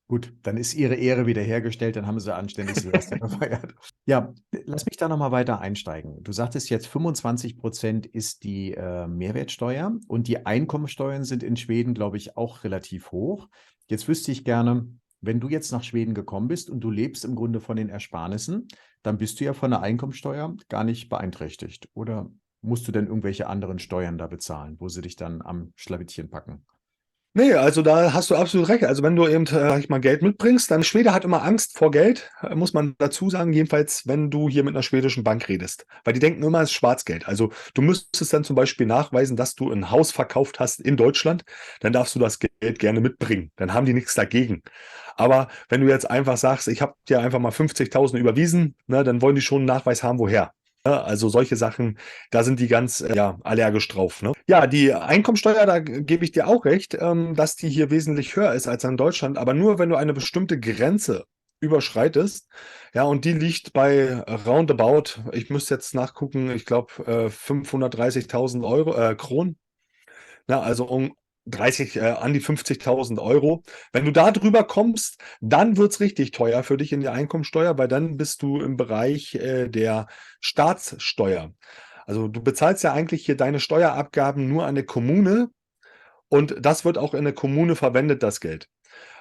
Gut, dann ist Ihre Ehre wiederhergestellt, dann haben Sie anständig Silvester gefeiert. Ja, lass mich da nochmal weiter einsteigen. Du sagtest jetzt, 25% ist die Mehrwertsteuer und die Einkommensteuern sind in Schweden, glaube ich, auch relativ hoch. Jetzt wüsste ich gerne, wenn du jetzt nach Schweden gekommen bist und du lebst im Grunde von den Ersparnissen, dann bist du ja von der Einkommensteuer gar nicht beeinträchtigt. Oder musst du denn irgendwelche anderen Steuern da bezahlen, wo sie dich dann am Schlawittchen packen? Nee, also da hast du absolut recht. Also wenn du eben, sag ich mal, Geld mitbringst, dann Schwede hat immer Angst vor Geld, muss man dazu sagen, jedenfalls, wenn du hier mit einer schwedischen Bank redest. Weil die denken immer, es ist Schwarzgeld. Also du müsstest dann zum Beispiel nachweisen, dass du ein Haus verkauft hast in Deutschland, dann darfst du das Geld gerne mitbringen. Dann haben die nichts dagegen. Aber wenn du jetzt einfach sagst, ich habe dir einfach mal 50.000 überwiesen, ne, dann wollen die schon einen Nachweis haben, woher. Ja, also solche Sachen, da sind die ganz ja, allergisch drauf. Ne? Ja, die Einkommensteuer, da gebe ich dir auch recht, dass die hier wesentlich höher ist als in Deutschland, aber nur wenn du eine bestimmte Grenze überschreitest. Ja, und die liegt bei roundabout, ich müsste jetzt nachgucken, ich glaube 530.000 Euro, Kronen. Ja, also um 30, an die 50.000 Euro. Wenn du da drüber kommst, dann wird es richtig teuer für dich in die Einkommensteuer, weil dann bist du im Bereich der Staatssteuer. Also du bezahlst ja eigentlich hier deine Steuerabgaben nur an eine Kommune und das wird auch in der Kommune verwendet, das Geld.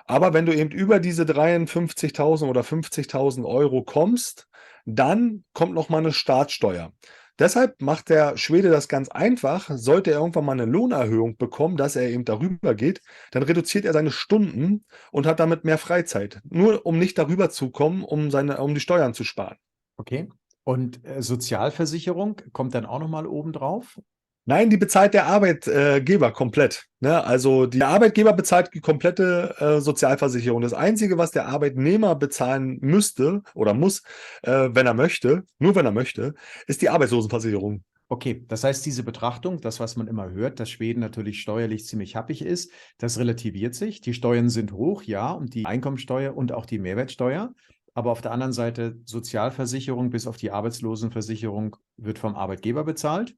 Aber wenn du eben über diese 53.000 oder 50.000 Euro kommst, dann kommt noch mal eine Staatssteuer. Deshalb macht der Schwede das ganz einfach. Sollte er irgendwann mal eine Lohnerhöhung bekommen, dass er eben darüber geht, dann reduziert er seine Stunden und hat damit mehr Freizeit. Nur um nicht darüber zu kommen, um die Steuern zu sparen. Okay. Und Sozialversicherung kommt dann auch nochmal oben drauf? Nein, die bezahlt der Arbeitgeber komplett. Ne? Also der Arbeitgeber bezahlt die komplette Sozialversicherung. Das Einzige, was der Arbeitnehmer bezahlen müsste oder muss, wenn er möchte, nur wenn er möchte, ist die Arbeitslosenversicherung. Okay, das heißt, diese Betrachtung, das, was man immer hört, dass Schweden natürlich steuerlich ziemlich happig ist, das relativiert sich. Die Steuern sind hoch, ja, und die Einkommensteuer und auch die Mehrwertsteuer. Aber auf der anderen Seite Sozialversicherung bis auf die Arbeitslosenversicherung wird vom Arbeitgeber bezahlt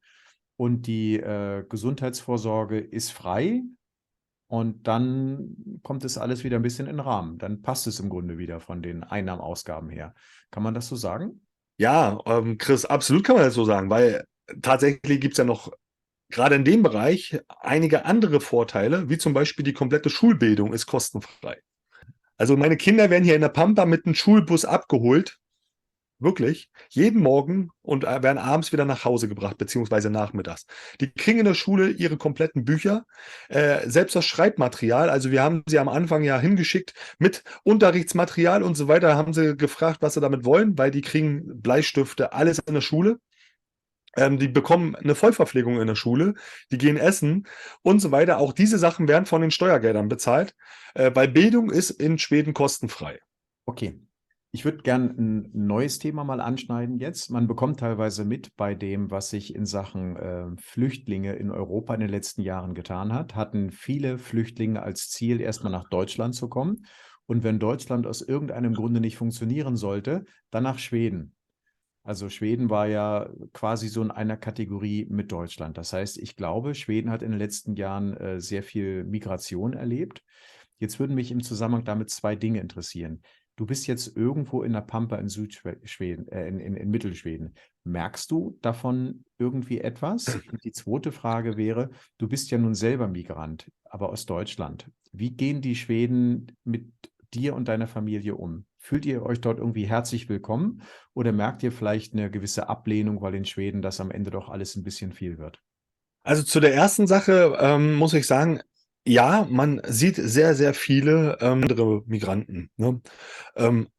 und die Gesundheitsvorsorge ist frei. Und dann kommt es alles wieder ein bisschen in den Rahmen. Dann passt es im Grunde wieder von den Einnahmen, Ausgaben her. Kann man das so sagen? Ja, Chris, absolut kann man das so sagen, weil tatsächlich gibt es ja noch gerade in dem Bereich einige andere Vorteile, wie zum Beispiel die komplette Schulbildung ist kostenfrei. Also meine Kinder werden hier in der Pampa mit einem Schulbus abgeholt. Wirklich, jeden Morgen und werden abends wieder nach Hause gebracht, beziehungsweise nachmittags. Die kriegen in der Schule ihre kompletten Bücher, selbst das Schreibmaterial. Also wir haben sie am Anfang ja hingeschickt mit Unterrichtsmaterial und so weiter, haben sie gefragt, was sie damit wollen, weil die kriegen Bleistifte, alles in der Schule. Die bekommen eine Vollverpflegung in der Schule, die gehen essen und so weiter. Auch diese Sachen werden von den Steuergeldern bezahlt, weil Bildung ist in Schweden kostenfrei. Okay. Ich würde gern ein neues Thema mal anschneiden jetzt. Man bekommt teilweise mit bei dem, was sich in Sachen Flüchtlinge in Europa in den letzten Jahren getan hat. Hatten viele Flüchtlinge als Ziel, erstmal nach Deutschland zu kommen. Und wenn Deutschland aus irgendeinem Grunde nicht funktionieren sollte, dann nach Schweden. Also Schweden war ja quasi so in einer Kategorie mit Deutschland. Das heißt, ich glaube, Schweden hat in den letzten Jahren sehr viel Migration erlebt. Jetzt würden mich im Zusammenhang damit zwei Dinge interessieren. Du bist jetzt irgendwo in der Pampa in Südschweden, in Mittelschweden. Merkst du davon irgendwie etwas? Und die zweite Frage wäre, du bist ja nun selber Migrant, aber aus Deutschland. Wie gehen die Schweden mit dir und deiner Familie um? Fühlt ihr euch dort irgendwie herzlich willkommen oder merkt ihr vielleicht eine gewisse Ablehnung, weil in Schweden das am Ende doch alles ein bisschen viel wird? Also zu der ersten Sache muss ich sagen, Ja, man sieht sehr, sehr viele andere Migranten, ne?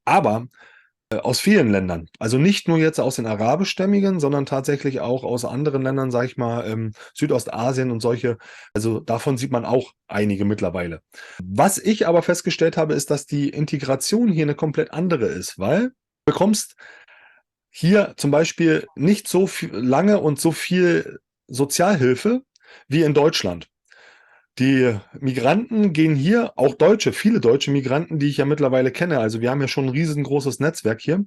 Aber aus vielen Ländern. Also nicht nur jetzt aus den arabischstämmigen, sondern tatsächlich auch aus anderen Ländern, sage ich mal, Südostasien und solche. Also davon sieht man auch einige mittlerweile. Was ich aber festgestellt habe, ist, dass die Integration hier eine komplett andere ist, weil du bekommst hier zum Beispiel nicht so viel, lange und so viel Sozialhilfe wie in Deutschland. Die Migranten gehen hier, auch Deutsche, viele deutsche Migranten, die ich ja mittlerweile kenne, also wir haben ja schon ein riesengroßes Netzwerk hier,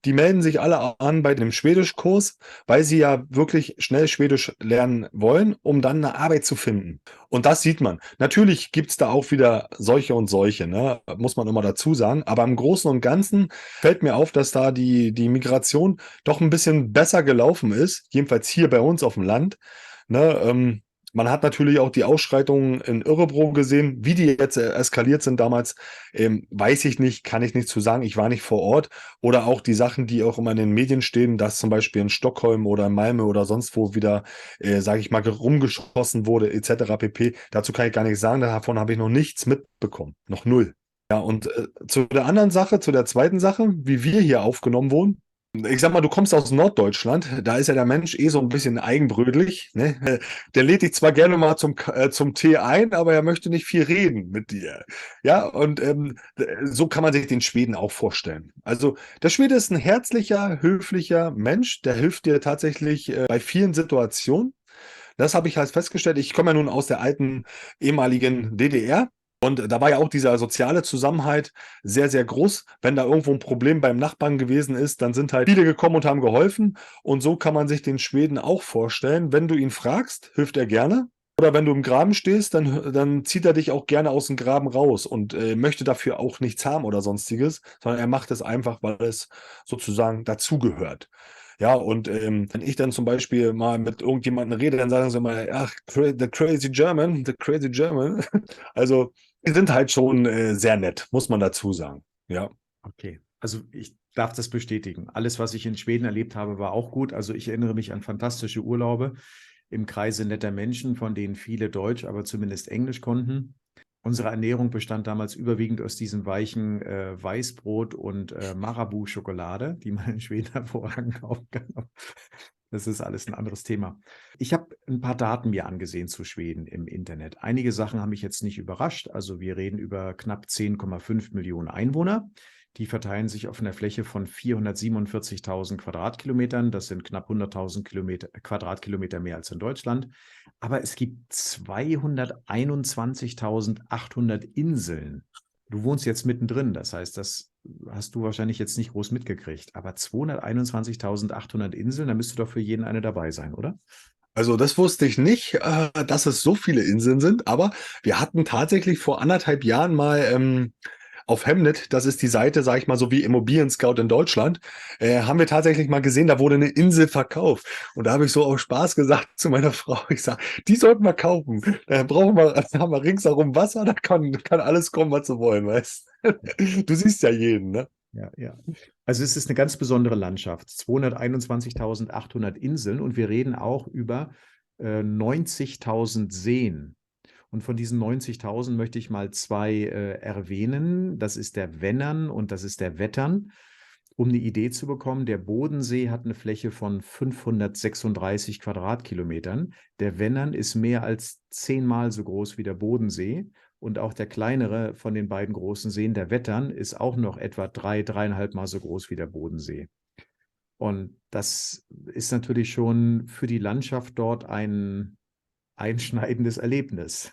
die melden sich alle an bei dem Schwedischkurs, weil sie ja wirklich schnell Schwedisch lernen wollen, um dann eine Arbeit zu finden. Und das sieht man. Natürlich gibt's da auch wieder solche und solche, ne? Muss man immer dazu sagen. Aber im Großen und Ganzen fällt mir auf, dass da die Migration doch ein bisschen besser gelaufen ist, jedenfalls hier bei uns auf dem Land. Ne? Man hat natürlich auch die Ausschreitungen in Örebro gesehen. Wie die jetzt eskaliert sind damals, weiß ich nicht, kann ich nicht zu sagen. Ich war nicht vor Ort. Oder auch die Sachen, die auch immer in den Medien stehen, dass zum Beispiel in Stockholm oder in Malmö oder sonst wo wieder, sage ich mal, rumgeschossen wurde, etc. pp. Dazu kann ich gar nichts sagen. Davon habe ich noch nichts mitbekommen. Noch null. Ja, und zu der anderen Sache, zu der zweiten Sache, wie wir hier aufgenommen wurden. Ich sag mal, du kommst aus Norddeutschland, da ist ja der Mensch eh so ein bisschen eigenbrötlich, ne? Der lädt dich zwar gerne mal zum Tee ein, aber er möchte nicht viel reden mit dir. Ja, und so kann man sich den Schweden auch vorstellen. Also der Schwede ist ein herzlicher, höflicher Mensch, der hilft dir tatsächlich bei vielen Situationen. Das habe ich halt festgestellt. Ich komme ja nun aus der alten ehemaligen DDR. Und da war ja auch dieser soziale Zusammenhalt sehr, sehr groß. Wenn da irgendwo ein Problem beim Nachbarn gewesen ist, dann sind halt viele gekommen und haben geholfen. Und so kann man sich den Schweden auch vorstellen. Wenn du ihn fragst, hilft er gerne. Oder wenn du im Graben stehst, dann zieht er dich auch gerne aus dem Graben raus und möchte dafür auch nichts haben oder sonstiges, sondern er macht es einfach, weil es sozusagen dazugehört. Ja, und wenn ich dann zum Beispiel mal mit irgendjemandem rede, dann sagen sie immer, ach, the crazy German, the crazy German. Also, die sind halt schon sehr nett, muss man dazu sagen. Ja. Okay, also ich darf das bestätigen. Alles, was ich in Schweden erlebt habe, war auch gut. Also ich erinnere mich an fantastische Urlaube im Kreise netter Menschen, von denen viele Deutsch, aber zumindest Englisch konnten. Unsere Ernährung bestand damals überwiegend aus diesem weichen Weißbrot und Marabou-Schokolade, die man in Schweden hervorragend kaufen kann. Das ist alles ein anderes Thema. Ich habe ein paar Daten mir angesehen zu Schweden im Internet. Einige Sachen haben mich jetzt nicht überrascht. Also wir reden über knapp 10,5 Millionen Einwohner. Die verteilen sich auf einer Fläche von 447.000 Quadratkilometern. Das sind knapp 100.000 Quadratkilometer mehr als in Deutschland. Aber es gibt 221.800 Inseln. Du wohnst jetzt mittendrin, das heißt, das hast du wahrscheinlich jetzt nicht groß mitgekriegt. Aber 221.800 Inseln, da müsste doch für jeden eine dabei sein, oder? Also das wusste ich nicht, dass es so viele Inseln sind, aber wir hatten tatsächlich vor 1,5 Jahren mal auf Hemnet, das ist die Seite, sage ich mal, so wie Immobilien Scout in Deutschland, haben wir tatsächlich mal gesehen, da wurde eine Insel verkauft. Und da habe ich so aus Spaß gesagt zu meiner Frau, ich sage, die sollten wir kaufen. Da brauchen wir, haben wir ringsherum Wasser, da kann alles kommen, was sie wollen, weißt du? Du siehst ja jeden, ne? Ja, ja. Also es ist eine ganz besondere Landschaft. 221.800 Inseln und wir reden auch über 90.000 Seen. Und von diesen 90.000 möchte ich mal zwei erwähnen. Das ist der Vänern und das ist der Wettern. Um eine Idee zu bekommen, der Bodensee hat eine Fläche von 536 Quadratkilometern. Der Vänern ist mehr als 10-mal so groß wie der Bodensee. Und auch der kleinere von den beiden großen Seen, der Wettern, ist auch noch etwa 3,5 Mal so groß wie der Bodensee. Und das ist natürlich schon für die Landschaft dort ein einschneidendes Erlebnis,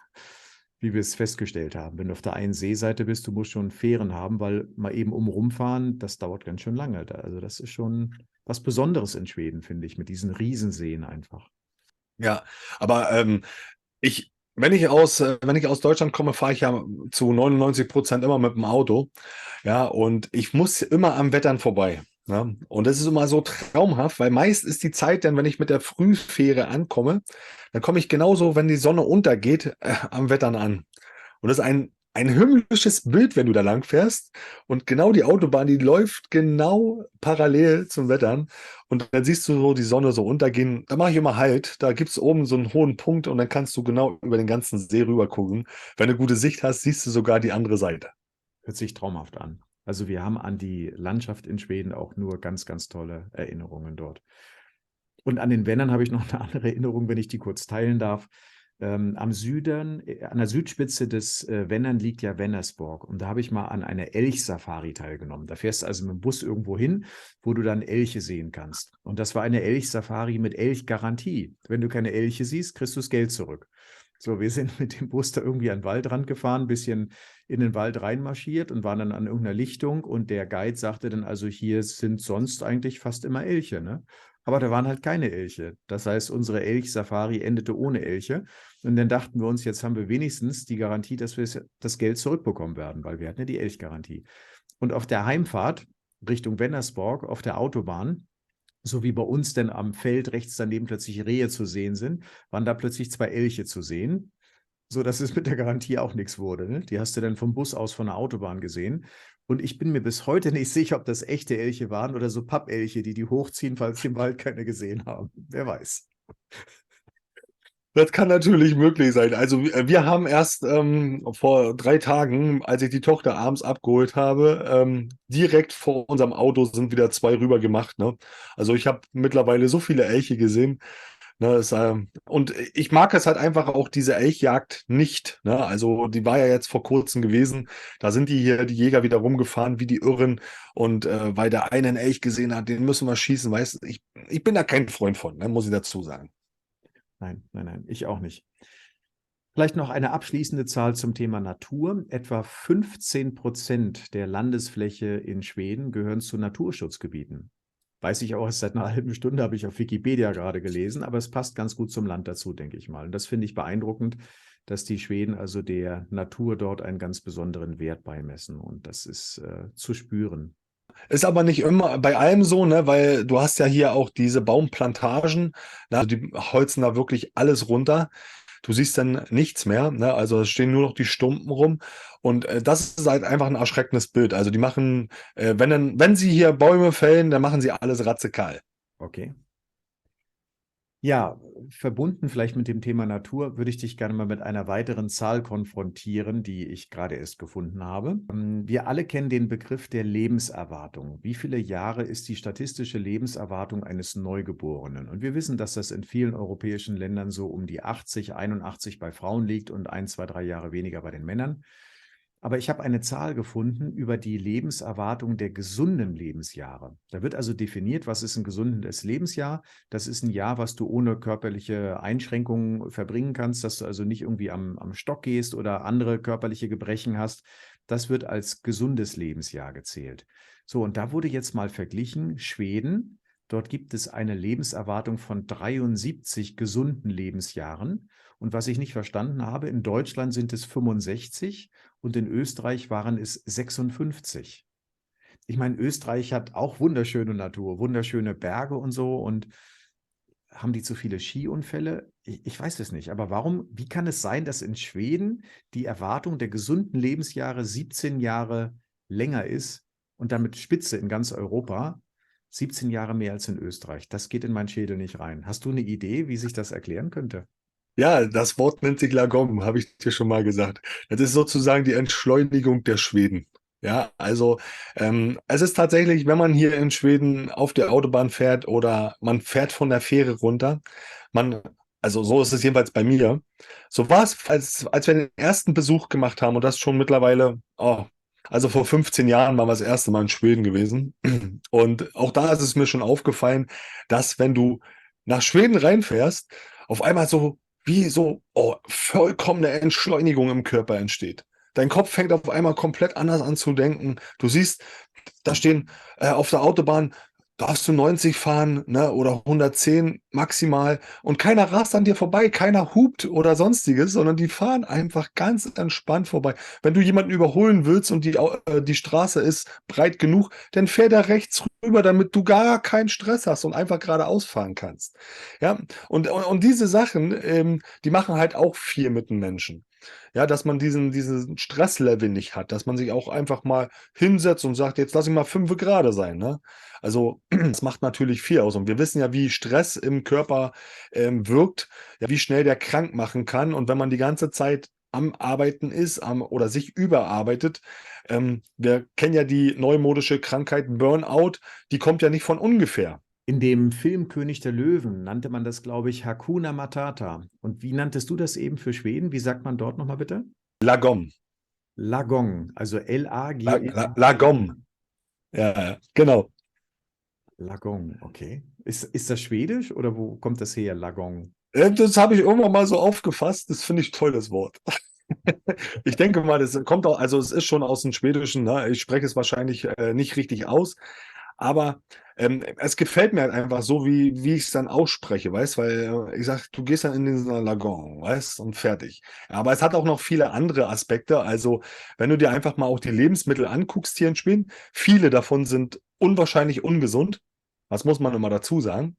wie wir es festgestellt haben. Wenn du auf der einen Seeseite bist, du musst schon Fähren haben, weil mal eben rumfahren, das dauert ganz schön lange. Also das ist schon was Besonderes in Schweden, finde ich, mit diesen Riesenseen einfach. Ja, aber wenn ich aus Deutschland komme, fahre ich ja zu 99% immer mit dem Auto. Ja, und ich muss immer am Wettern vorbei. Ne? Und das ist immer so traumhaft, weil meist ist die Zeit dann, wenn ich mit der Frühfähre ankomme, dann komme ich genauso, wenn die Sonne untergeht, am Wettern an. Und das ist ein himmlisches Bild, wenn du da lang fährst. Und genau die Autobahn, die läuft genau parallel zum Wettern. Und dann siehst du so die Sonne so untergehen. Da mache ich immer Halt. Da gibt es oben so einen hohen Punkt und dann kannst du genau über den ganzen See rüber gucken. Wenn du gute Sicht hast, siehst du sogar die andere Seite. Hört sich traumhaft an. Also wir haben an die Landschaft in Schweden auch nur ganz, ganz tolle Erinnerungen dort. Und an den Vennern habe ich noch eine andere Erinnerung, wenn ich die kurz teilen darf. Am Süden, an der Südspitze des Vennern liegt ja Vänersborg. Und da habe ich mal an einer Elchsafari teilgenommen. Da fährst du also mit dem Bus irgendwo hin, wo du dann Elche sehen kannst. Und das war eine Elchsafari mit Elchgarantie. Wenn du keine Elche siehst, kriegst du das Geld zurück. So, wir sind mit dem Bus da irgendwie an den Waldrand gefahren, ein bisschen in den Wald reinmarschiert und waren dann an irgendeiner Lichtung. Und der Guide sagte dann, also hier sind sonst eigentlich fast immer Elche, ne? Aber da waren halt keine Elche. Das heißt, unsere Elch-Safari endete ohne Elche. Und dann dachten wir uns, jetzt haben wir wenigstens die Garantie, dass wir das Geld zurückbekommen werden, weil wir hatten ja die Elchgarantie. Und auf der Heimfahrt Richtung Vänersborg auf der Autobahn, so wie bei uns denn am Feld rechts daneben plötzlich Rehe zu sehen sind, waren da plötzlich 2 Elche zu sehen, so dass es mit der Garantie auch nichts wurde. Ne? Die hast du dann vom Bus aus von der Autobahn gesehen. Und ich bin mir bis heute nicht sicher, ob das echte Elche waren oder so Pappelche, die hochziehen, falls sie im Wald keine gesehen haben. Wer weiß. Das kann natürlich möglich sein. Also wir haben erst vor 3 Tagen, als ich die Tochter abends abgeholt habe, direkt vor unserem Auto sind wieder 2 rüber gemacht. Ne? Also ich habe mittlerweile so viele Elche gesehen. Ne, und ich mag es halt einfach auch, diese Elchjagd nicht. Ne? Also die war ja jetzt vor kurzem gewesen. Da sind die Jäger wieder rumgefahren wie die Irren. Und weil der eine einen Elch gesehen hat, den müssen wir schießen. Weißt du, ich bin da kein Freund von, ne? Muss ich dazu sagen. Nein, nein, nein, ich auch nicht. Vielleicht noch eine abschließende Zahl zum Thema Natur. Etwa 15% der Landesfläche in Schweden gehören zu Naturschutzgebieten. Weiß ich auch erst seit einer halben Stunde, habe ich auf Wikipedia gerade gelesen, aber es passt ganz gut zum Land dazu, denke ich mal. Und das finde ich beeindruckend, dass die Schweden also der Natur dort einen ganz besonderen Wert beimessen. Und das ist zu spüren. Ist aber nicht immer bei allem so, ne? Weil du hast ja hier auch diese Baumplantagen, ne? Also die holzen da wirklich alles runter. Du siehst dann nichts mehr, ne? Also es stehen nur noch die Stumpen rum. Und das ist halt einfach ein erschreckendes Bild. Also die machen, wenn sie hier Bäume fällen, dann machen sie alles radikal. Okay. Ja, verbunden vielleicht mit dem Thema Natur, würde ich dich gerne mal mit einer weiteren Zahl konfrontieren, die ich gerade erst gefunden habe. Wir alle kennen den Begriff der Lebenserwartung. Wie viele Jahre ist die statistische Lebenserwartung eines Neugeborenen? Und wir wissen, dass das in vielen europäischen Ländern so um die 80, 81 bei Frauen liegt und 1, 2, 3 Jahre weniger bei den Männern. Aber ich habe eine Zahl gefunden über die Lebenserwartung der gesunden Lebensjahre. Da wird also definiert, was ist ein gesundes Lebensjahr. Das ist ein Jahr, was du ohne körperliche Einschränkungen verbringen kannst, dass du also nicht irgendwie am Stock gehst oder andere körperliche Gebrechen hast. Das wird als gesundes Lebensjahr gezählt. So, und da wurde jetzt mal verglichen, Schweden, dort gibt es eine Lebenserwartung von 73 gesunden Lebensjahren. Und was ich nicht verstanden habe, in Deutschland sind es 65 und in Österreich waren es 56. Ich meine, Österreich hat auch wunderschöne Natur, wunderschöne Berge und so. Und haben die zu viele Skiunfälle? Ich weiß es nicht. Aber warum, wie kann es sein, dass in Schweden die Erwartung der gesunden Lebensjahre 17 Jahre länger ist und damit Spitze in ganz Europa? 17 Jahre mehr als in Österreich. Das geht in meinen Schädel nicht rein. Hast du eine Idee, wie sich das erklären könnte? Ja, das Wort nennt sich Lagom, habe ich dir schon mal gesagt. Das ist sozusagen die Entschleunigung der Schweden. Ja, also es ist tatsächlich, wenn man hier in Schweden auf der Autobahn fährt oder man fährt von der Fähre runter, also so ist es jedenfalls bei mir. So war es, als wir den ersten Besuch gemacht haben und das schon mittlerweile, also vor 15 Jahren waren wir das erste Mal in Schweden gewesen. Und auch da ist es mir schon aufgefallen, dass wenn du nach Schweden reinfährst, auf einmal so wie so vollkommene Entschleunigung im Körper entsteht. Dein Kopf fängt auf einmal komplett anders an zu denken. Du siehst, da stehen auf der Autobahn, darfst du 90 fahren, ne, oder 110 maximal und keiner rast an dir vorbei, keiner hupt oder sonstiges, sondern die fahren einfach ganz entspannt vorbei. Wenn du jemanden überholen willst und die Straße ist breit genug, dann fährt er rechts rüber, damit du gar keinen Stress hast und einfach geradeaus fahren kannst. Ja, und diese Sachen, die machen halt auch viel mit den Menschen. Ja, dass man diesen Stresslevel nicht hat, dass man sich auch einfach mal hinsetzt und sagt, jetzt lass ich mal 5 gerade sein, ne? Also, das macht natürlich viel aus. Und wir wissen ja, wie Stress im Körper wirkt, ja, wie schnell der krank machen kann. Und wenn man die ganze Zeit am Arbeiten ist, oder sich überarbeitet, wir kennen ja die neumodische Krankheit Burnout, die kommt ja nicht von ungefähr. In dem Film König der Löwen nannte man das, glaube ich, Hakuna Matata. Und wie nanntest du das eben für Schweden? Wie sagt man dort nochmal bitte? Lagom. Lagong, also L-A-G-O-N. Lagom. Ja, ja, genau. Lagong, okay. Ist das Schwedisch oder wo kommt das her, Lagong? Das habe ich irgendwann mal so aufgefasst. Das finde ich toll, das Wort. Ich denke mal, das kommt auch, also es ist schon aus dem Schwedischen, ne? Ich spreche es wahrscheinlich nicht richtig aus, aber es gefällt mir halt einfach so, wie ich es dann ausspreche, weißt, weil ich sage, du gehst dann in diesen Lagon, weißt, und fertig. Ja, aber es hat auch noch viele andere Aspekte. Also, wenn du dir einfach mal auch die Lebensmittel anguckst hier in Schweden, viele davon sind unwahrscheinlich ungesund. Das muss man immer dazu sagen.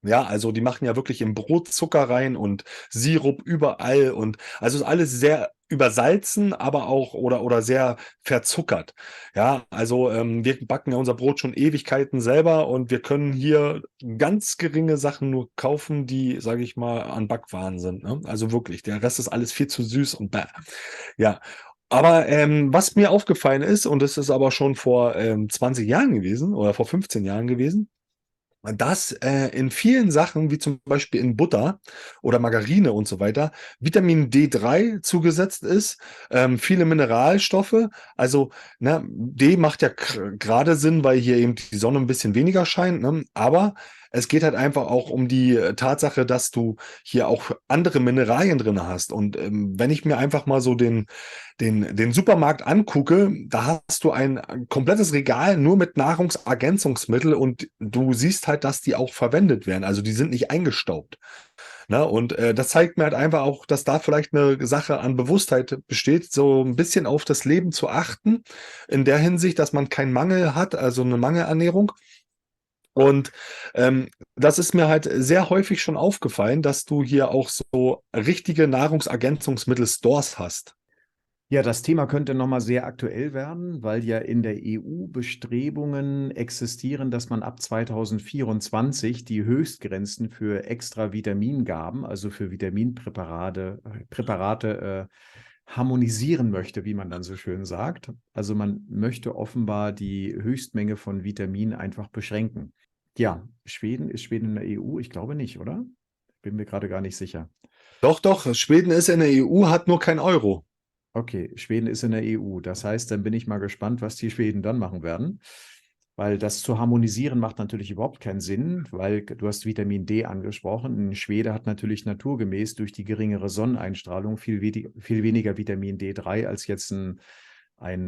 Ja, also die machen ja wirklich im Brot Zucker rein und Sirup überall und also ist alles sehr übersalzen, aber auch oder sehr verzuckert. Ja, also wir backen ja unser Brot schon Ewigkeiten selber und wir können hier ganz geringe Sachen nur kaufen, die, sage ich mal, an Backwaren sind. Ne? Also wirklich, der Rest ist alles viel zu süß und bäh. Ja. Aber was mir aufgefallen ist, und das ist aber schon vor 20 Jahren gewesen oder vor 15 Jahren gewesen, dass in vielen Sachen, wie zum Beispiel in Butter oder Margarine und so weiter, Vitamin D3 zugesetzt ist, viele Mineralstoffe. Also, ne, D macht ja gerade Sinn, weil hier eben die Sonne ein bisschen weniger scheint, ne? Aber es geht halt einfach auch um die Tatsache, dass du hier auch andere Mineralien drin hast. Und wenn ich mir einfach mal so den Supermarkt angucke, da hast du ein komplettes Regal nur mit Nahrungsergänzungsmittel und du siehst halt, dass die auch verwendet werden. Also die sind nicht eingestaubt. Ne? Und das zeigt mir halt einfach auch, dass da vielleicht eine Sache an Bewusstheit besteht, so ein bisschen auf das Leben zu achten, in der Hinsicht, dass man keinen Mangel hat, also eine Mangelernährung. Und das ist mir halt sehr häufig schon aufgefallen, dass du hier auch so richtige Nahrungsergänzungsmittel-Stores hast. Ja, das Thema könnte nochmal sehr aktuell werden, weil ja in der EU Bestrebungen existieren, dass man ab 2024 die Höchstgrenzen für extra Vitamingaben, also für Vitaminpräparate, harmonisieren möchte, wie man dann so schön sagt. Also man möchte offenbar die Höchstmenge von Vitamin einfach beschränken. Ja, ist Schweden in der EU? Ich glaube nicht, oder? Bin mir gerade gar nicht sicher. Doch, doch, Schweden ist in der EU, hat nur kein Euro. Okay, Schweden ist in der EU. Das heißt, dann bin ich mal gespannt, was die Schweden dann machen werden. Weil das zu harmonisieren macht natürlich überhaupt keinen Sinn, weil du hast Vitamin D angesprochen. Ein Schwede hat natürlich naturgemäß durch die geringere Sonneneinstrahlung viel weniger Vitamin D3 als jetzt ein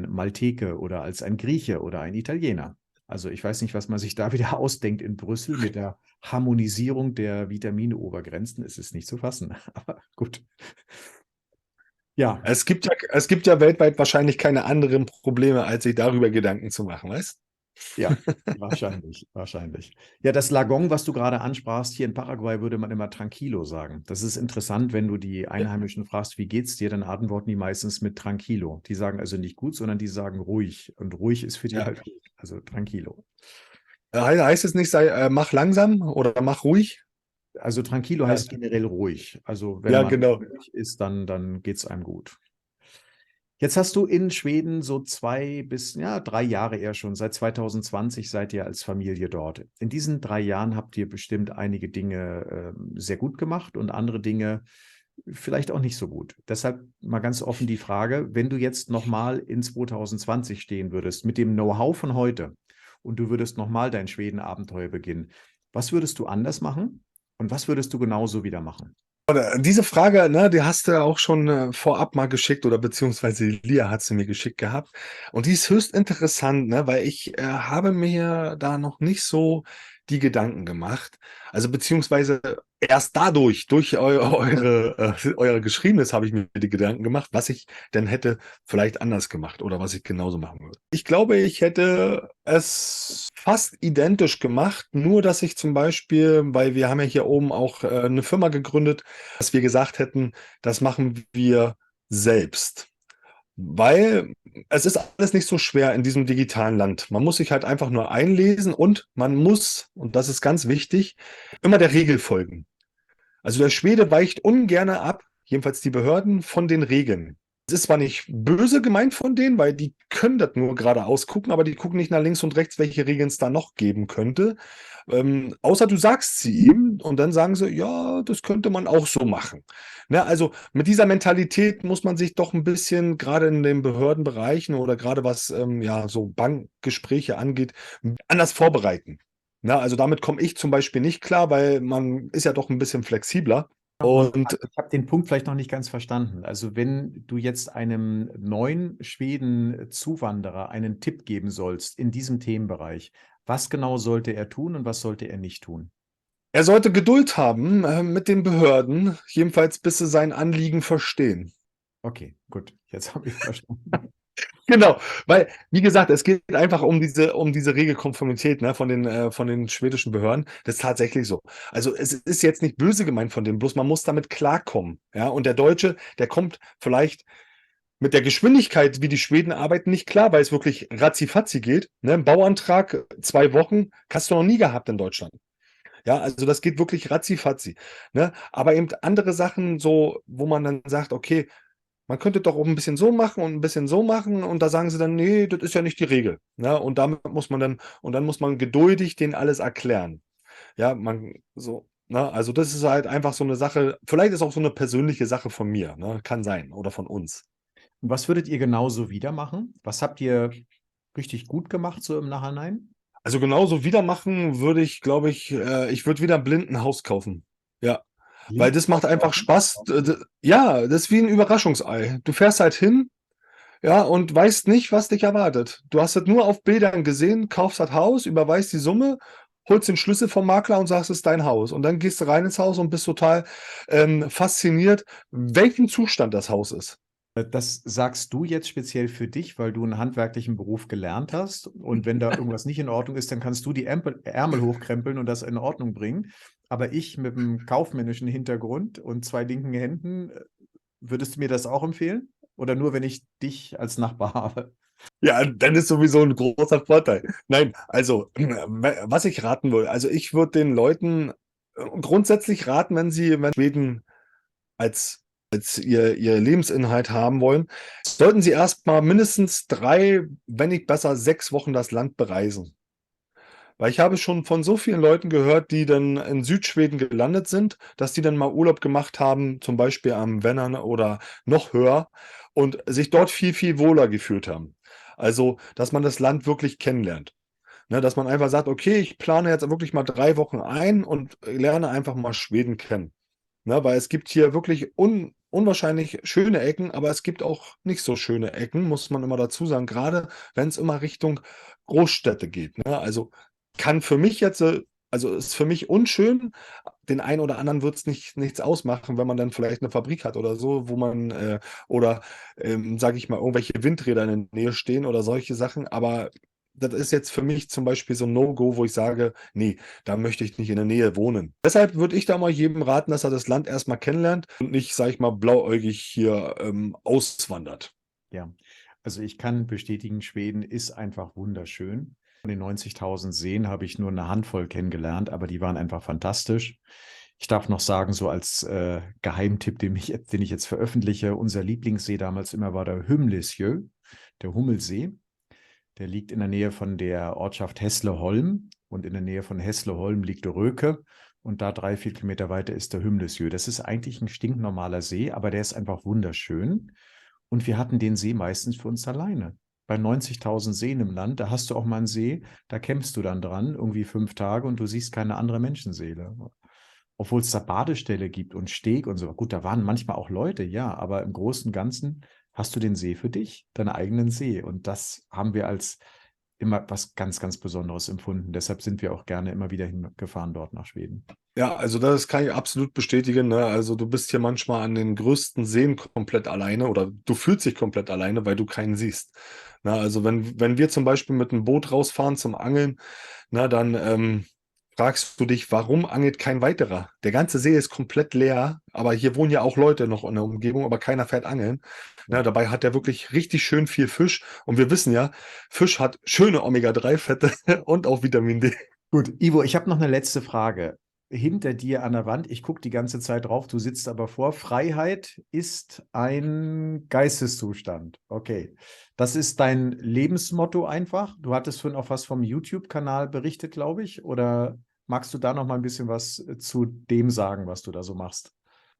Malteke oder als ein Grieche oder ein Italiener. Also ich weiß nicht, was man sich da wieder ausdenkt in Brüssel mit der Harmonisierung der Vitamine-Obergrenzen. Es ist nicht zu fassen, aber gut. Ja, Es gibt ja weltweit wahrscheinlich keine anderen Probleme, als sich darüber Gedanken zu machen, weißt? ja, wahrscheinlich, wahrscheinlich. Ja, das Lagong, was du gerade ansprachst, hier in Paraguay würde man immer Tranquilo sagen. Das ist interessant, wenn du die Einheimischen fragst, wie geht's dir, dann antworten die meistens mit Tranquilo. Die sagen also nicht gut, sondern die sagen ruhig. Und ruhig ist für die Ja. halt gut. Also Tranquilo. Heißt es nicht, mach langsam oder mach ruhig? Also Tranquilo Ja, heißt generell ruhig. Also wenn ja, man genau. ruhig ist, dann geht's einem gut. Jetzt hast du in Schweden so 3 Jahre eher schon, seit 2020 seid ihr als Familie dort. In diesen 3 Jahren habt ihr bestimmt einige Dinge sehr gut gemacht und andere Dinge vielleicht auch nicht so gut. Deshalb mal ganz offen die Frage, wenn du jetzt nochmal in 2020 stehen würdest mit dem Know-how von heute und du würdest nochmal dein Schweden-Abenteuer beginnen, was würdest du anders machen und was würdest du genauso wieder machen? Diese Frage, ne, die hast du auch schon vorab mal geschickt oder beziehungsweise Lia hat sie mir geschickt gehabt. Und die ist höchst interessant, ne, weil ich habe mir da noch nicht so die Gedanken gemacht. Also beziehungsweise erst dadurch, durch eure Geschriebenes habe ich mir die Gedanken gemacht, was ich denn hätte vielleicht anders gemacht oder was ich genauso machen würde. Ich glaube, ich hätte es fast identisch gemacht, nur dass ich zum Beispiel, weil wir haben ja hier oben auch eine Firma gegründet, dass wir gesagt hätten, das machen wir selbst. Weil es ist alles nicht so schwer in diesem digitalen Land. Man muss sich halt einfach nur einlesen und man muss, und das ist ganz wichtig, immer der Regel folgen. Also der Schwede weicht ungern ab, jedenfalls die Behörden, von den Regeln. Es ist zwar nicht böse gemeint von denen, weil die können das nur geradeaus gucken, aber die gucken nicht nach links und rechts, welche Regeln es da noch geben könnte. Außer du sagst sie ihm und dann sagen sie, ja, das könnte man auch so machen. Ne, also mit dieser Mentalität muss man sich doch ein bisschen, gerade in den Behördenbereichen oder gerade was ja, so Bankgespräche angeht, anders vorbereiten. Na, also damit komme ich zum Beispiel nicht klar, weil man ist ja doch ein bisschen flexibler. Nochmal, Und ich habe den Punkt vielleicht noch nicht ganz verstanden. Also wenn du jetzt einem neuen Schweden-Zuwanderer einen Tipp geben sollst in diesem Themenbereich, was genau sollte er tun und was sollte er nicht tun? er sollte Geduld haben mit den Behörden, jedenfalls bis sie sein Anliegen verstehen. Okay, gut, jetzt habe ich verstanden. Genau, weil, wie gesagt, es geht einfach um diese Regelkonformität, ne, von den schwedischen Behörden. Das ist tatsächlich so. Also es ist jetzt nicht böse gemeint von denen, bloß man muss damit klarkommen. Ja, und der Deutsche, der kommt vielleicht mit der Geschwindigkeit, wie die Schweden arbeiten, nicht klar, weil es wirklich ratzifatzi geht. Ne? Ein Bauantrag, 2 Wochen, hast du noch nie gehabt in Deutschland. Ja, also das geht wirklich ratzifatzi. Ne? Aber eben andere Sachen, so, wo man dann sagt, okay, man könnte doch auch ein bisschen so machen und ein bisschen so machen. Und da sagen sie dann, nee, das ist ja nicht die Regel. Ne? Und damit muss man dann, und dann muss man geduldig denen alles erklären. Ja, man so. Ne? Also das ist halt einfach so eine Sache, vielleicht ist auch so eine persönliche Sache von mir, ne? Kann sein, oder von uns. Und was würdet ihr genauso wieder machen? Was habt ihr richtig gut gemacht so im Nachhinein? Also genauso wieder machen würde ich, glaube ich, ich würde wieder ein Blindenhaus kaufen. Ja, weil das macht einfach Spaß. Ja, das ist wie ein Überraschungsei. Du fährst halt hin, ja, und weißt nicht, was dich erwartet. Du hast es nur auf Bildern gesehen, kaufst das Haus, überweist die Summe, holst den Schlüssel vom Makler und sagst, es ist dein Haus. Und dann gehst du rein ins Haus und bist total fasziniert, welchen Zustand das Haus ist. Das sagst du jetzt speziell für dich, weil du einen handwerklichen Beruf gelernt hast. Und wenn da irgendwas nicht in Ordnung ist, dann kannst du die Ärmel hochkrempeln und das in Ordnung bringen. Aber ich mit einem kaufmännischen Hintergrund und 2 linken Händen, würdest du mir das auch empfehlen? Oder nur, wenn ich dich als Nachbar habe? Ja, dann ist sowieso ein großer Vorteil. Nein, also, was ich raten würde, also ich würde den Leuten grundsätzlich raten, wenn Schweden als ihr Lebensinhalt haben wollen, sollten sie erstmal mindestens 3, wenn nicht besser 6 Wochen das Land bereisen. Weil ich habe schon von so vielen Leuten gehört, die dann in Südschweden gelandet sind, dass die dann mal Urlaub gemacht haben, zum Beispiel am Vänern oder noch höher und sich dort viel, viel wohler gefühlt haben. Also, dass man das Land wirklich kennenlernt. Ne, dass man einfach sagt, okay, ich plane jetzt wirklich mal 3 Wochen ein und lerne einfach mal Schweden kennen. Ne, weil es gibt hier wirklich unwahrscheinlich schöne Ecken, aber es gibt auch nicht so schöne Ecken, muss man immer dazu sagen, gerade wenn es immer Richtung Großstädte geht. Ne? Also kann für mich jetzt, also ist für mich unschön, den einen oder anderen wird es nichts ausmachen, wenn man dann vielleicht eine Fabrik hat oder so, wo man, oder sage ich mal, irgendwelche Windräder in der Nähe stehen oder solche Sachen, aber das ist jetzt für mich zum Beispiel so ein No-Go, wo ich sage, nee, da möchte ich nicht in der Nähe wohnen. Deshalb würde ich da mal jedem raten, dass er das Land erstmal kennenlernt und nicht, sag ich mal, blauäugig hier auswandert. Ja, also ich kann bestätigen, Schweden ist einfach wunderschön. Von den 90.000 Seen habe ich nur eine Handvoll kennengelernt, aber die waren einfach fantastisch. Ich darf noch sagen, so als Geheimtipp, den ich jetzt veröffentliche, unser Lieblingssee damals immer war der Hümlisjö, der Hummelsee. Der liegt in der Nähe von der Ortschaft Hässleholm und in der Nähe von Hässleholm liegt Röke und da 3, 4 Kilometer weiter ist der Hümlisjö. Das ist eigentlich ein stinknormaler See, aber der ist einfach wunderschön. Und wir hatten den See meistens für uns alleine. Bei 90.000 Seen im Land, da hast du auch mal einen See, da campst du dann dran, irgendwie 5 Tage und du siehst keine andere Menschenseele. Obwohl es da Badeställe gibt und Steg und so. Gut, da waren manchmal auch Leute, ja, aber im Großen und Ganzen hast du den See für dich, deinen eigenen See. Und das haben wir als immer was ganz, ganz Besonderes empfunden. Deshalb sind wir auch gerne immer wieder hingefahren dort nach Schweden. Ja, also das kann ich absolut bestätigen. Ne? Also du bist hier manchmal an den größten Seen komplett alleine oder du fühlst dich komplett alleine, weil du keinen siehst. Na, also wenn wir zum Beispiel mit einem Boot rausfahren zum Angeln, na, dann fragst du dich, warum angelt kein weiterer? Der ganze See ist komplett leer, aber hier wohnen ja auch Leute noch in der Umgebung, aber keiner fährt angeln. Ja. Ne, dabei hat er wirklich richtig schön viel Fisch. Und wir wissen ja, Fisch hat schöne Omega-3-Fette und auch Vitamin D. Gut, Ivo, ich habe noch eine letzte Frage. Hinter dir an der Wand, ich gucke die ganze Zeit drauf, du sitzt aber vor. Freiheit ist ein Geisteszustand. Okay. Das ist dein Lebensmotto einfach. Du hattest vorhin auch was vom YouTube-Kanal berichtet, glaube ich. Oder magst du da noch mal ein bisschen was zu dem sagen, was du da so machst?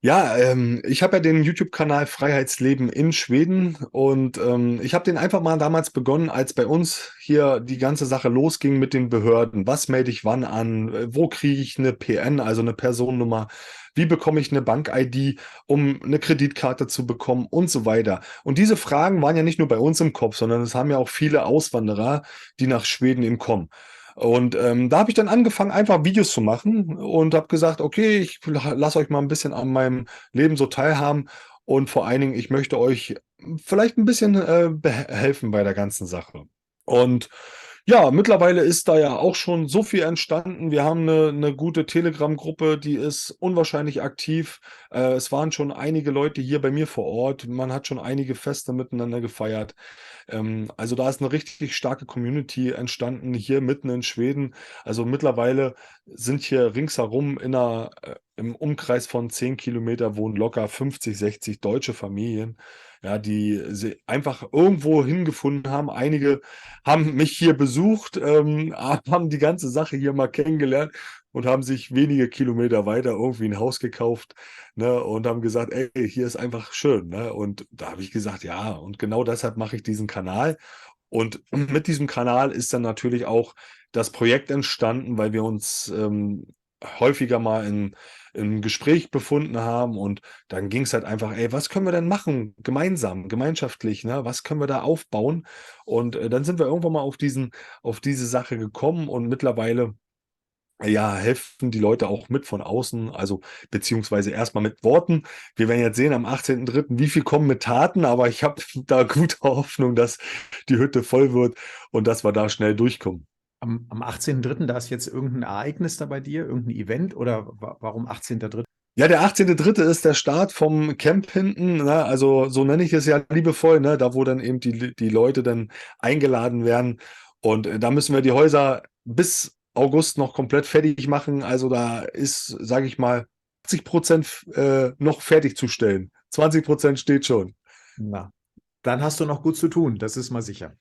Ja, ich habe ja den YouTube-Kanal Freiheitsleben in Schweden und ich habe den einfach mal damals begonnen, als bei uns hier die ganze Sache losging mit den Behörden. Was melde ich wann an? Wo kriege ich eine PN, also eine Personennummer? Wie bekomme ich eine Bank-ID, um eine Kreditkarte zu bekommen und so weiter? Und diese Fragen waren ja nicht nur bei uns im Kopf, sondern es haben ja auch viele Auswanderer, die nach Schweden eben kommen. Und da habe ich dann angefangen, einfach Videos zu machen und habe gesagt, okay, ich lasse euch mal ein bisschen an meinem Leben so teilhaben und vor allen Dingen, ich möchte euch vielleicht ein bisschen helfen bei der ganzen Sache. Und ja, mittlerweile ist da ja auch schon so viel entstanden. Wir haben eine gute Telegram-Gruppe, die ist unwahrscheinlich aktiv. Es waren schon einige Leute hier bei mir vor Ort. Man hat schon einige Feste miteinander gefeiert. Also da ist eine richtig starke Community entstanden hier mitten in Schweden. Also mittlerweile sind hier ringsherum im Umkreis von 10 Kilometer wohnen locker 50, 60 deutsche Familien, ja, die sie einfach irgendwo hingefunden haben. Einige haben mich hier besucht, haben die ganze Sache hier mal kennengelernt und haben sich wenige Kilometer weiter irgendwie ein Haus gekauft, ne, und haben gesagt, ey, hier ist einfach schön, ne? Und da habe ich gesagt, ja, und genau deshalb mache ich diesen Kanal. Und mit diesem Kanal ist dann natürlich auch das Projekt entstanden, weil wir uns häufiger mal im Gespräch befunden haben und dann ging es halt einfach, ey, was können wir denn machen, gemeinsam, gemeinschaftlich, ne? Was können wir da aufbauen? Und dann sind wir irgendwann mal auf diese Sache gekommen und mittlerweile ja, helfen die Leute auch mit von außen, also beziehungsweise erstmal mit Worten. Wir werden jetzt sehen am 18.03., wie viel kommen mit Taten, aber ich habe da gute Hoffnung, dass die Hütte voll wird und dass wir da schnell durchkommen. Am 18.03., da ist jetzt irgendein Ereignis da bei dir, irgendein Event oder warum 18.03.? Ja, der 18.03. ist der Start vom Camp hinten, ne? Also so nenne ich es ja liebevoll, ne? Da wo dann eben die Leute dann eingeladen werden. Und da müssen wir die Häuser bis August noch komplett fertig machen. Also da ist, sage ich mal, 80% noch fertigzustellen. 20% steht schon. Na, dann hast du noch gut zu tun, das ist mal sicher.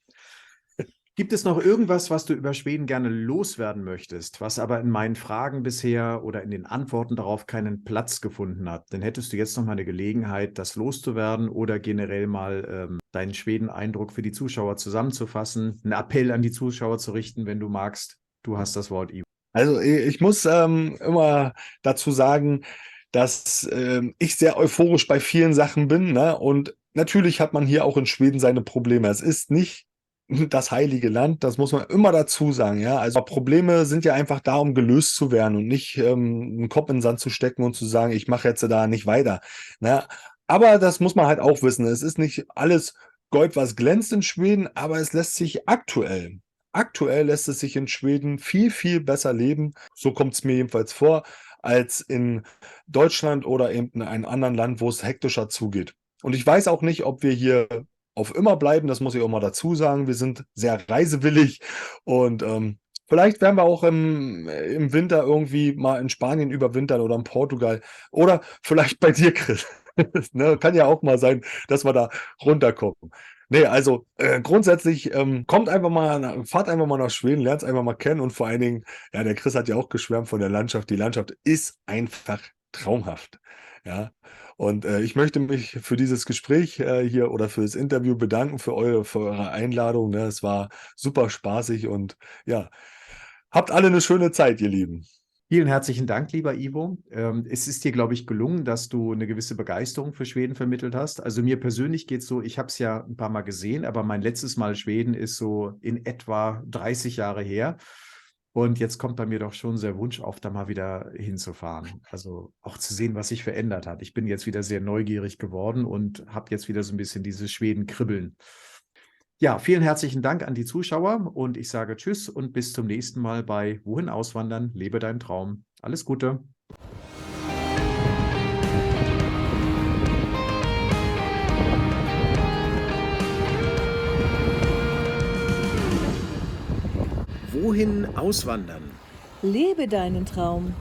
Gibt es noch irgendwas, was du über Schweden gerne loswerden möchtest, was aber in meinen Fragen bisher oder in den Antworten darauf keinen Platz gefunden hat? Dann hättest du jetzt noch mal eine Gelegenheit, das loszuwerden oder generell mal deinen Schweden-Eindruck für die Zuschauer zusammenzufassen, einen Appell an die Zuschauer zu richten, wenn du magst. Du hast das Wort, Ivo. Also ich muss immer dazu sagen, dass ich sehr euphorisch bei vielen Sachen bin, ne? Und natürlich hat man hier auch in Schweden seine Probleme. Es ist nicht das heilige Land, das muss man immer dazu sagen, ja. Also Probleme sind ja einfach da, um gelöst zu werden und nicht einen Kopf in den Sand zu stecken und zu sagen, ich mache jetzt da nicht weiter. Ne? Aber das muss man halt auch wissen. Es ist nicht alles Gold, was glänzt in Schweden, aber es lässt sich aktuell lässt es sich in Schweden viel, viel besser leben. So kommt es mir jedenfalls vor, als in Deutschland oder eben in einem anderen Land, wo es hektischer zugeht. Und ich weiß auch nicht, ob wir hier auf immer bleiben, das muss ich auch mal dazu sagen. Wir sind sehr reisewillig und vielleicht werden wir auch im Winter irgendwie mal in Spanien überwintern oder in Portugal oder vielleicht bei dir, Chris. Ne, kann ja auch mal sein, dass wir da runterkommen. Nee, also grundsätzlich fahrt einfach mal nach Schweden, lernt es einfach mal kennen und vor allen Dingen, ja, der Chris hat ja auch geschwärmt von der Landschaft. Die Landschaft ist einfach traumhaft. Ja. Und ich möchte mich für dieses Gespräch hier oder für das Interview bedanken, für eure Einladung. Ne? Es war super spaßig und ja, habt alle eine schöne Zeit, ihr Lieben. Vielen herzlichen Dank, lieber Ivo. Es ist dir, glaube ich, gelungen, dass du eine gewisse Begeisterung für Schweden vermittelt hast. Also mir persönlich geht es so, ich habe es ja ein paar Mal gesehen, aber mein letztes Mal Schweden ist so in etwa 30 Jahre her. Und jetzt kommt bei mir doch schon der Wunsch auf, da mal wieder hinzufahren. Also auch zu sehen, was sich verändert hat. Ich bin jetzt wieder sehr neugierig geworden und habe jetzt wieder so ein bisschen dieses Schweden-Kribbeln. Ja, vielen herzlichen Dank an die Zuschauer und ich sage Tschüss und bis zum nächsten Mal bei Wohin auswandern, lebe deinen Traum. Alles Gute. Wohin auswandern? Lebe deinen Traum.